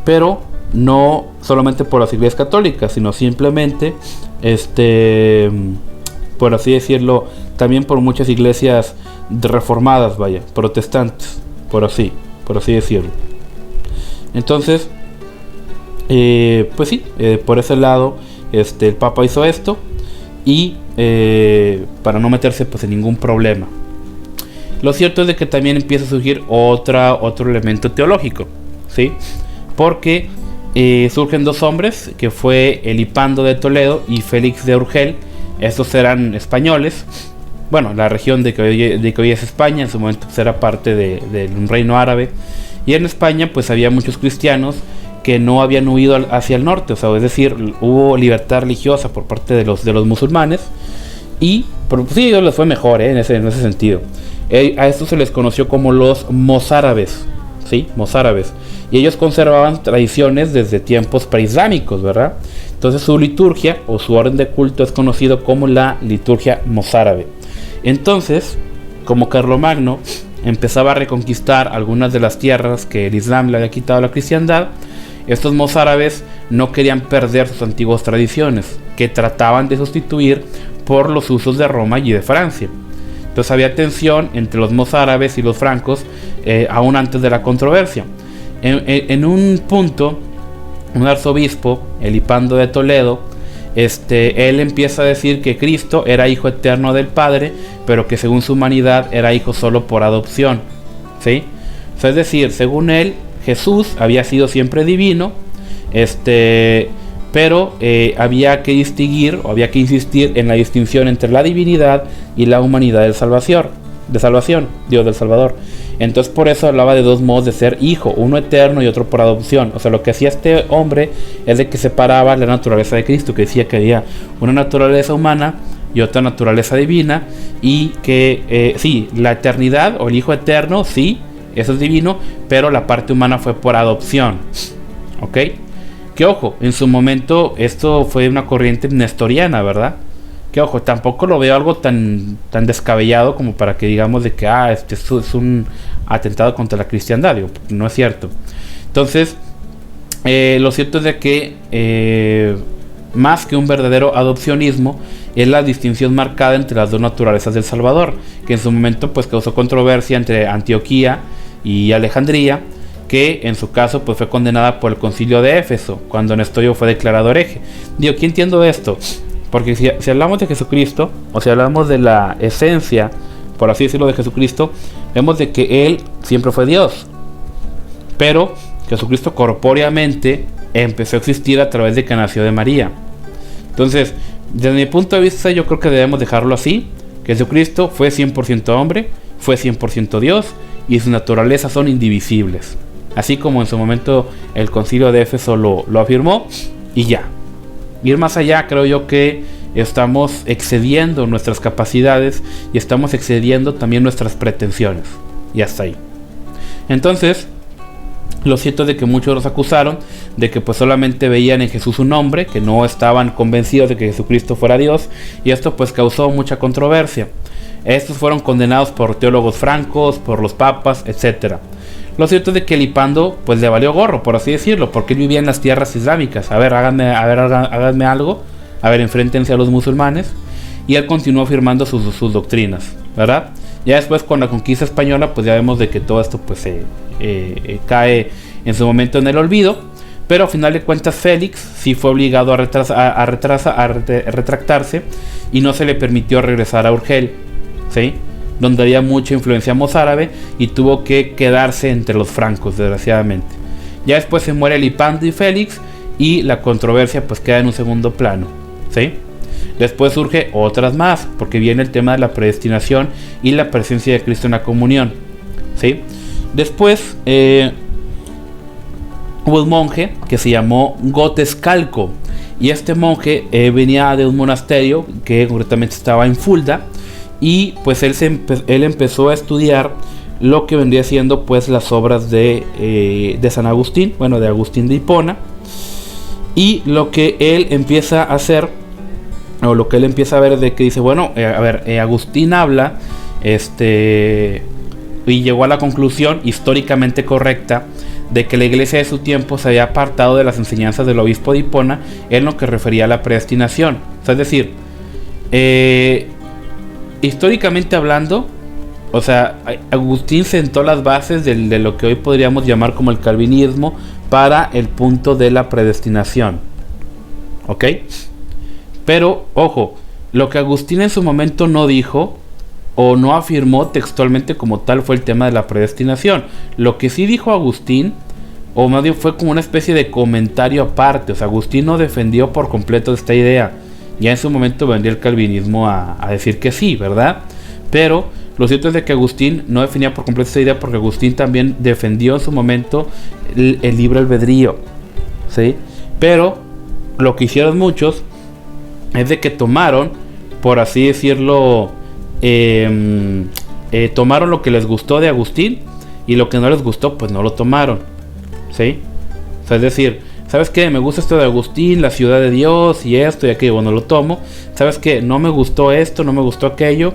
pero no solamente por las iglesias católicas, sino simplemente, por así decirlo, también por muchas iglesias reformadas, protestantes, por así decirlo. Entonces, pues sí, por ese lado, el Papa hizo esto y para no meterse pues en ningún problema. Lo cierto es de que también empieza a surgir otro elemento teológico, ¿sí? Porque surgen dos hombres, que fue Elipando de Toledo y Félix de Urgel. Estos eran españoles. Bueno, la región de que hoy es España, en su momento pues era parte de un reino árabe. Y en España pues había muchos cristianos que no habían huido hacia el norte, o sea, es decir, hubo libertad religiosa por parte de los musulmanes. Y pues, sí, a ellos les fue mejor en ese sentido. A estos se les conoció como los mozárabes, ¿sí? Mozárabes. Y ellos conservaban tradiciones desde tiempos preislámicos, ¿verdad? Entonces su liturgia o su orden de culto es conocido como la liturgia mozárabe. Entonces, como Carlomagno empezaba a reconquistar algunas de las tierras que el Islam le había quitado a la cristiandad, estos mozárabes no querían perder sus antiguas tradiciones, que trataban de sustituir por los usos de Roma y de Francia. Entonces había tensión entre los mozárabes y los francos aún antes de la controversia. En un punto, un arzobispo, Elipando de Toledo, él empieza a decir que Cristo era hijo eterno del Padre, pero que según su humanidad era hijo solo por adopción, ¿sí? O sea, es decir, según él, Jesús había sido siempre divino, pero había que distinguir o había que insistir en la distinción entre la divinidad y la humanidad del Salvador. Entonces por eso hablaba de dos modos de ser hijo, uno eterno y otro por adopción. O sea, lo que hacía este hombre es de que separaba la naturaleza de Cristo, que decía que había una naturaleza humana y otra naturaleza divina, y que sí, la eternidad o el hijo eterno, sí, eso es divino, pero la parte humana fue por adopción, ¿ok? Que ojo, en su momento esto fue una corriente nestoriana, ¿verdad? Que ojo, tampoco lo veo algo tan descabellado como para que digamos de que esto es un atentado contra la cristiandad. Digo, no es cierto. Entonces, lo cierto es de que más que un verdadero adopcionismo, es la distinción marcada entre las dos naturalezas del Salvador, que en su momento pues causó controversia entre Antioquía y Alejandría, que en su caso pues fue condenada por el concilio de Éfeso, cuando Nestorio fue declarado hereje. Digo, ¿quién entiendo esto? Porque si hablamos de Jesucristo, o si hablamos de la esencia, por así decirlo, de Jesucristo, vemos de que Él siempre fue Dios. Pero Jesucristo corpóreamente empezó a existir a través de que nació de María. Entonces, desde mi punto de vista, yo creo que debemos dejarlo así. Jesucristo fue 100% hombre, fue 100% Dios, y sus naturalezas son indivisibles. Así como en su momento el concilio de Éfeso lo afirmó, y ya. Ir más allá, creo yo que estamos excediendo nuestras capacidades y estamos excediendo también nuestras pretensiones. Y hasta ahí. Entonces, lo cierto es de que muchos los acusaron de que pues solamente veían en Jesús un hombre, que no estaban convencidos de que Jesucristo fuera Dios, y esto pues causó mucha controversia. Estos fueron condenados por teólogos francos, por los papas, etc. Lo cierto es de que Elipando pues le valió gorro, por así decirlo, porque él vivía en las tierras islámicas. Háganme algo, enfréntense a los musulmanes. Y él continuó afirmando sus doctrinas, ¿verdad? Ya después con la conquista española pues ya vemos de que todo esto pues cae en su momento en el olvido. Pero a final de cuentas Félix sí fue obligado a retractarse y no se le permitió regresar a Urgel, ¿sí? Donde había mucha influencia mozárabe, y tuvo que quedarse entre los francos, desgraciadamente. Ya después se muere Elipando y Félix y la controversia pues queda en un segundo plano, ¿sí? Después surge otras más, porque viene el tema de la predestinación y la presencia de Cristo en la comunión, ¿sí? Después hubo un monje que se llamó Gotescalco, y este monje venía de un monasterio que concretamente estaba en Fulda, y pues él empezó a estudiar lo que vendría siendo pues las obras de San Agustín, bueno, de Agustín de Hipona. Y lo que él empieza a hacer, o lo que él empieza a ver, es de que dice, bueno, a ver, Agustín habla, y llegó a la conclusión históricamente correcta de que la iglesia de su tiempo se había apartado de las enseñanzas del obispo de Hipona en lo que refería a la predestinación. O sea, es decir, históricamente hablando, o sea, Agustín sentó las bases de lo que hoy podríamos llamar como el calvinismo para el punto de la predestinación. ¿Ok? Pero, ojo, lo que Agustín en su momento no dijo o no afirmó textualmente como tal fue el tema de la predestinación. Lo que sí dijo Agustín, o más bien fue como una especie de comentario aparte. O sea, Agustín no defendió por completo esta idea. Ya en su momento vendría el calvinismo a decir que sí, ¿verdad? Pero lo cierto es de que Agustín no definía por completo esta idea, porque Agustín también defendió en su momento el libre albedrío, ¿sí? Pero lo que hicieron muchos es de que tomaron, por así decirlo, tomaron lo que les gustó de Agustín, y lo que no les gustó pues no lo tomaron, ¿sí? O sea, es decir, ¿sabes qué? Me gusta esto de Agustín, la ciudad de Dios y esto y aquello, bueno, lo tomo. ¿Sabes qué? No me gustó esto, no me gustó aquello.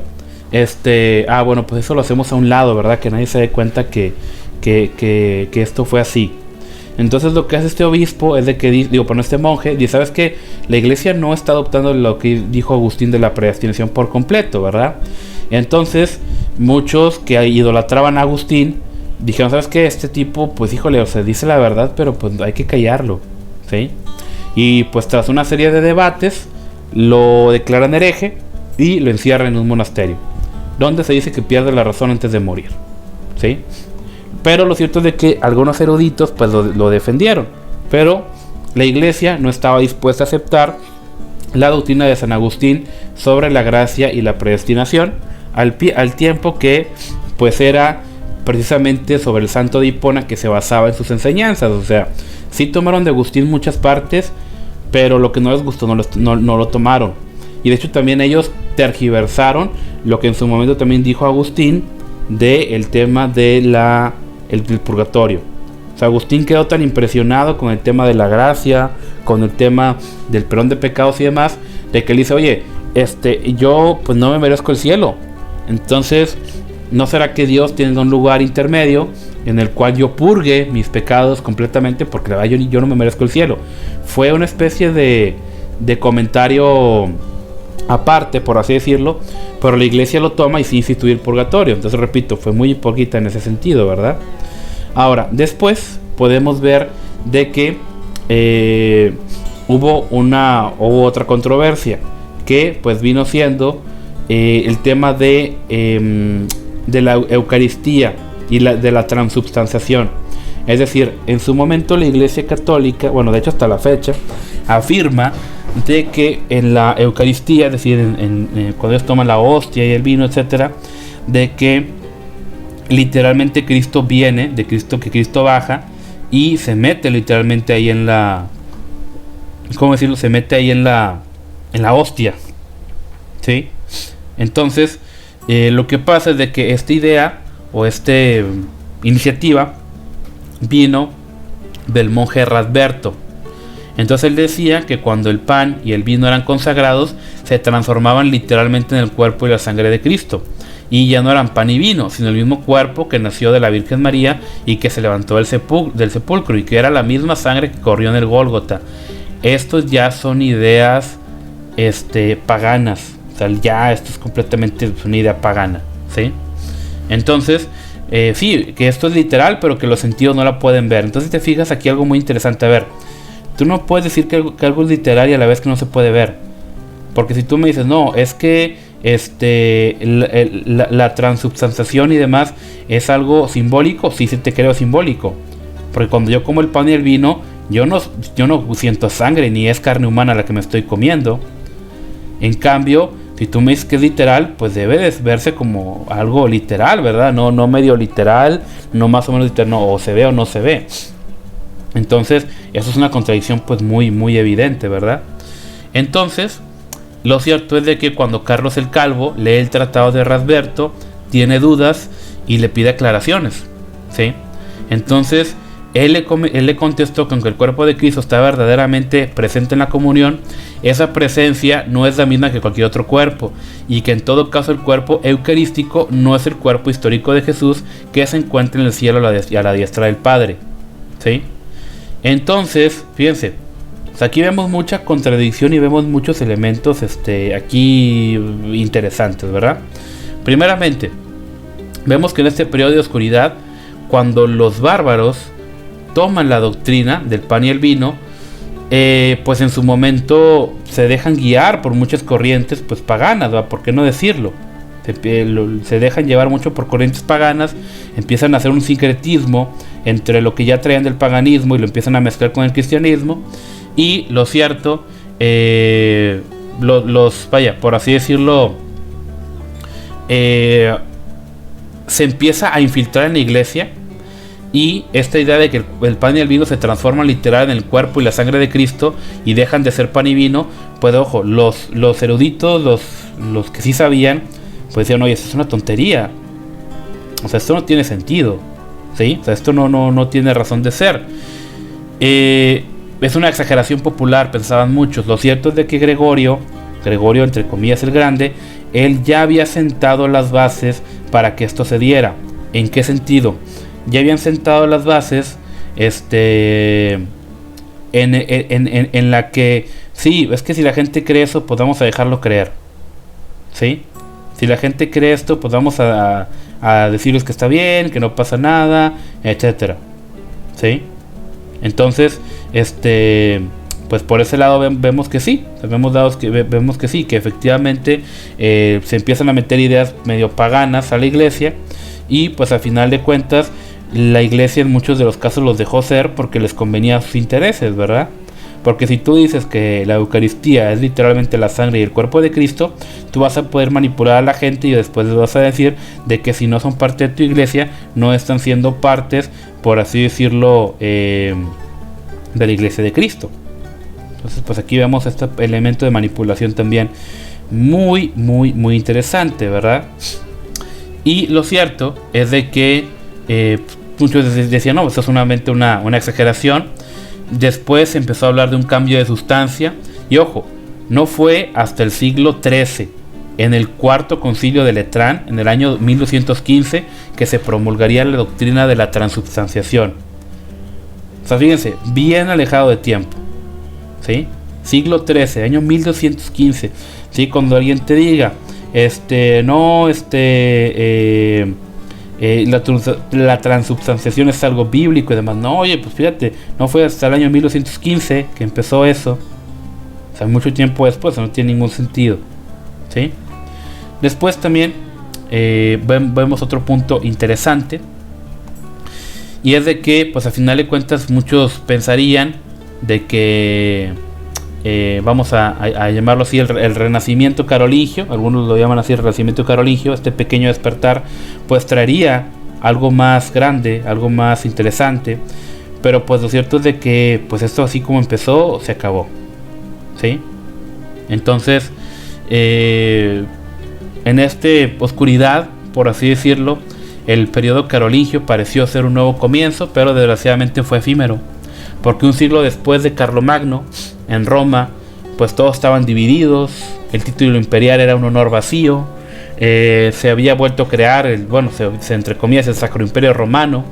Bueno, pues eso lo hacemos a un lado, ¿verdad? Que nadie se dé cuenta que esto fue así. Entonces lo que hace este obispo es de que, este monje, dice, ¿sabes qué? La iglesia no está adoptando lo que dijo Agustín de la predestinación por completo, ¿verdad? Entonces, muchos que idolatraban a Agustín dijeron, ¿sabes qué? Este tipo, pues híjole, o sea, dice la verdad, pero pues hay que callarlo, ¿sí? Y pues tras una serie de debates, lo declaran hereje y lo encierran en un monasterio, donde se dice que pierde la razón antes de morir, ¿sí? Pero lo cierto es de que algunos eruditos pues lo defendieron, pero la iglesia no estaba dispuesta a aceptar la doctrina de San Agustín sobre la gracia y la predestinación, al tiempo que pues era precisamente sobre el santo de Hipona que se basaba en sus enseñanzas. O sea, sí tomaron de Agustín muchas partes, pero lo que no les gustó no lo tomaron. Y de hecho también ellos tergiversaron lo que en su momento también dijo Agustín del tema del purgatorio. O sea, Agustín quedó tan impresionado con el tema de la gracia, con el tema del perdón de pecados y demás, de que él dice, oye, yo pues no me merezco el cielo. Entonces, ¿no será que Dios tiene un lugar intermedio en el cual yo purgue mis pecados completamente? Porque la verdad yo no me merezco el cielo. Fue una especie de comentario aparte, por así decirlo, pero la iglesia lo toma y sí instituye el purgatorio. Entonces, repito, fue muy hipócrita en ese sentido, ¿verdad? Ahora, después podemos ver de que hubo otra controversia que pues vino siendo el tema de la Eucaristía y de la transubstanciación. Es decir, en su momento la Iglesia Católica, bueno, de hecho hasta la fecha, afirma de que en la Eucaristía, es decir, cuando ellos toman la hostia y el vino, etcétera, de que literalmente Cristo viene, que Cristo baja y se mete literalmente ahí en la, ¿cómo decirlo? Se mete ahí en la hostia, ¿sí? Entonces, lo que pasa es de que esta idea o iniciativa vino del monje Radberto. Entonces él decía que cuando el pan y el vino eran consagrados, se transformaban literalmente en el cuerpo y la sangre de Cristo, y ya no eran pan y vino, sino el mismo cuerpo que nació de la Virgen María y que se levantó del sepulcro, y que era la misma sangre que corrió en el Gólgota. Estos ya son ideas paganas. O sea, ya esto es completamente una idea pagana, ¿sí? Entonces, sí, que esto es literal, pero que los sentidos no la pueden ver. Entonces te fijas aquí algo muy interesante. A ver, tú no puedes decir que algo es literal y a la vez que no se puede ver. Porque si tú me dices, no, es que la transubstanciación y demás es algo simbólico, sí te creo simbólico. Porque cuando yo como el pan y el vino, yo no siento sangre, ni es carne humana la que me estoy comiendo. En cambio, si tú me dices que es literal, pues debe de verse como algo literal, ¿verdad? No medio literal, no más o menos literal, no, o se ve o no se ve. Entonces, eso es una contradicción pues muy, muy evidente, ¿verdad? Entonces, lo cierto es de que cuando Carlos el Calvo lee el Tratado de Rasberto, tiene dudas y le pide aclaraciones, ¿sí? Entonces, él le contestó que aunque el cuerpo de Cristo está verdaderamente presente en la comunión, esa presencia no es la misma que cualquier otro cuerpo, y que en todo caso el cuerpo eucarístico no es el cuerpo histórico de Jesús que se encuentra en el cielo a la diestra del Padre, ¿sí? Entonces, fíjense, aquí vemos mucha contradicción y vemos muchos elementos aquí interesantes, ¿verdad? Primeramente, vemos que en este periodo de oscuridad, cuando los bárbaros toman la doctrina del pan y el vino, pues en su momento se dejan guiar por muchas corrientes pues paganas, ¿verdad? ¿Por qué no decirlo? Se dejan llevar mucho por corrientes paganas, empiezan a hacer un sincretismo entre lo que ya traían del paganismo y lo empiezan a mezclar con el cristianismo. Y lo cierto, por así decirlo, se empieza a infiltrar en la iglesia. Y esta idea de que el pan y el vino se transforman literal en el cuerpo y la sangre de Cristo y dejan de ser pan y vino, pues ojo, los eruditos, los que sí sabían, pues decían, oye, esto es una tontería. O sea, esto no tiene sentido, ¿sí? O sea, esto no tiene razón de ser. Es una exageración popular, pensaban muchos. Lo cierto es de que Gregorio entre comillas el Grande, él ya había sentado las bases para que esto se diera. ¿En qué sentido? Ya habían sentado las bases en la que sí, es que si la gente cree eso, pues vamos a dejarlo creer, ¿sí? Si la gente cree esto, pues vamos a decirles que está bien, que no pasa nada, etcétera, ¿sí? Entonces, pues por ese lado vemos que sí, vemos que sí, que efectivamente se empiezan a meter ideas medio paganas a la iglesia, y pues a final de cuentas la iglesia en muchos de los casos los dejó ser porque les convenía a sus intereses, ¿verdad? Porque si tú dices que la Eucaristía es literalmente la sangre y el cuerpo de Cristo, tú vas a poder manipular a la gente y después les vas a decir de que si no son parte de tu iglesia, no están siendo partes, por así decirlo, de la iglesia de Cristo. Entonces pues aquí vemos este elemento de manipulación también muy, muy, muy interesante, ¿verdad? Y lo cierto es de que muchos decían, no, esto es solamente una exageración. Después se empezó a hablar de un cambio de sustancia. Y ojo, no fue hasta el siglo XIII, en el cuarto concilio de Letrán, en el año 1215, que se promulgaría la doctrina de la transubstanciación. O sea, fíjense, bien alejado de tiempo, ¿sí? Siglo XIII, año 1215, ¿sí? Cuando alguien te diga, la transubstanciación es algo bíblico y demás. No, oye, pues fíjate, no fue hasta el año 1215 que empezó eso. O sea, mucho tiempo después, no tiene ningún sentido, ¿sí? Después también vemos otro punto interesante, y es de que, pues a final de cuentas, muchos pensarían de que vamos a llamarlo así, el renacimiento carolingio, algunos lo llaman así, el renacimiento carolingio, este pequeño despertar, pues traería algo más grande, algo más interesante, pero pues lo cierto es de que pues esto así como empezó, se acabó, ¿sí? Entonces, en esta oscuridad, por así decirlo, el periodo carolingio pareció ser un nuevo comienzo, pero desgraciadamente fue efímero, porque un siglo después de Carlomagno, en Roma, pues todos estaban divididos, el título imperial era un honor vacío, se había vuelto a crear, entre comillas, el Sacro Imperio Romano.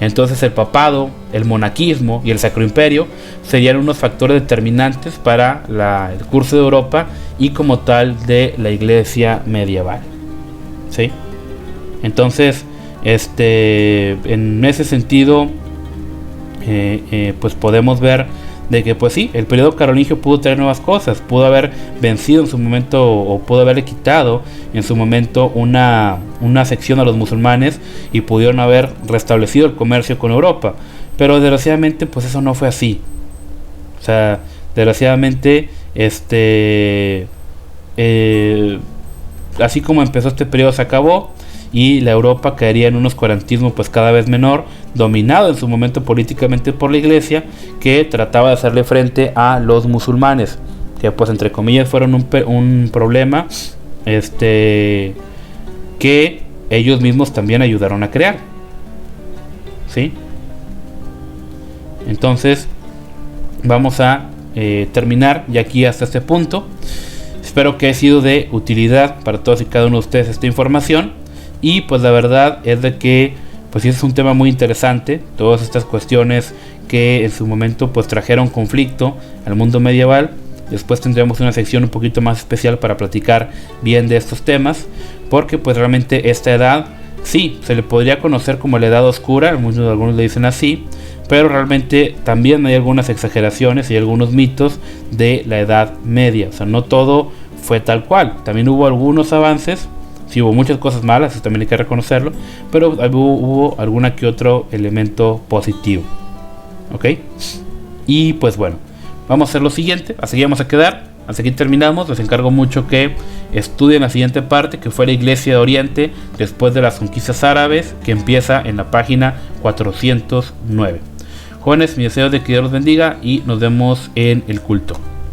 Entonces el papado, el monaquismo y el Sacro Imperio serían unos factores determinantes para el curso de Europa y como tal de la iglesia medieval, ¿sí? Entonces, en ese sentido, pues podemos ver de que pues sí, el periodo carolingio pudo traer nuevas cosas, pudo haber vencido en su momento o pudo haberle quitado en su momento una sección a los musulmanes y pudieron haber restablecido el comercio con Europa, pero desgraciadamente pues eso no fue así. O sea, desgraciadamente así como empezó este periodo se acabó, y la Europa caería en un oscurantismo pues cada vez menor, dominado en su momento políticamente por la Iglesia, que trataba de hacerle frente a los musulmanes, que pues entre comillas fueron un problema que ellos mismos también ayudaron a crear, ¿sí? Entonces vamos a terminar ya aquí hasta este punto. Espero que haya sido de utilidad para todos y cada uno de ustedes esta información, y pues la verdad es de que pues es un tema muy interesante, todas estas cuestiones que en su momento pues trajeron conflicto al mundo medieval. Después tendremos una sección un poquito más especial para platicar bien de estos temas, porque pues realmente esta edad sí se le podría conocer como la edad oscura, algunos le dicen así, pero realmente también hay algunas exageraciones y algunos mitos de la Edad Media. O sea, no todo fue tal cual, también hubo algunos avances, sí hubo muchas cosas malas, eso también hay que reconocerlo, pero hubo alguna que otro elemento positivo, ¿ok? Y pues bueno, vamos a hacer lo siguiente, así vamos a quedar, hasta aquí terminamos. Les encargo mucho que estudien la siguiente parte, que fue la Iglesia de Oriente después de las conquistas árabes, que empieza en la página 409. Jóvenes, mi deseo es de que Dios los bendiga y nos vemos en el culto.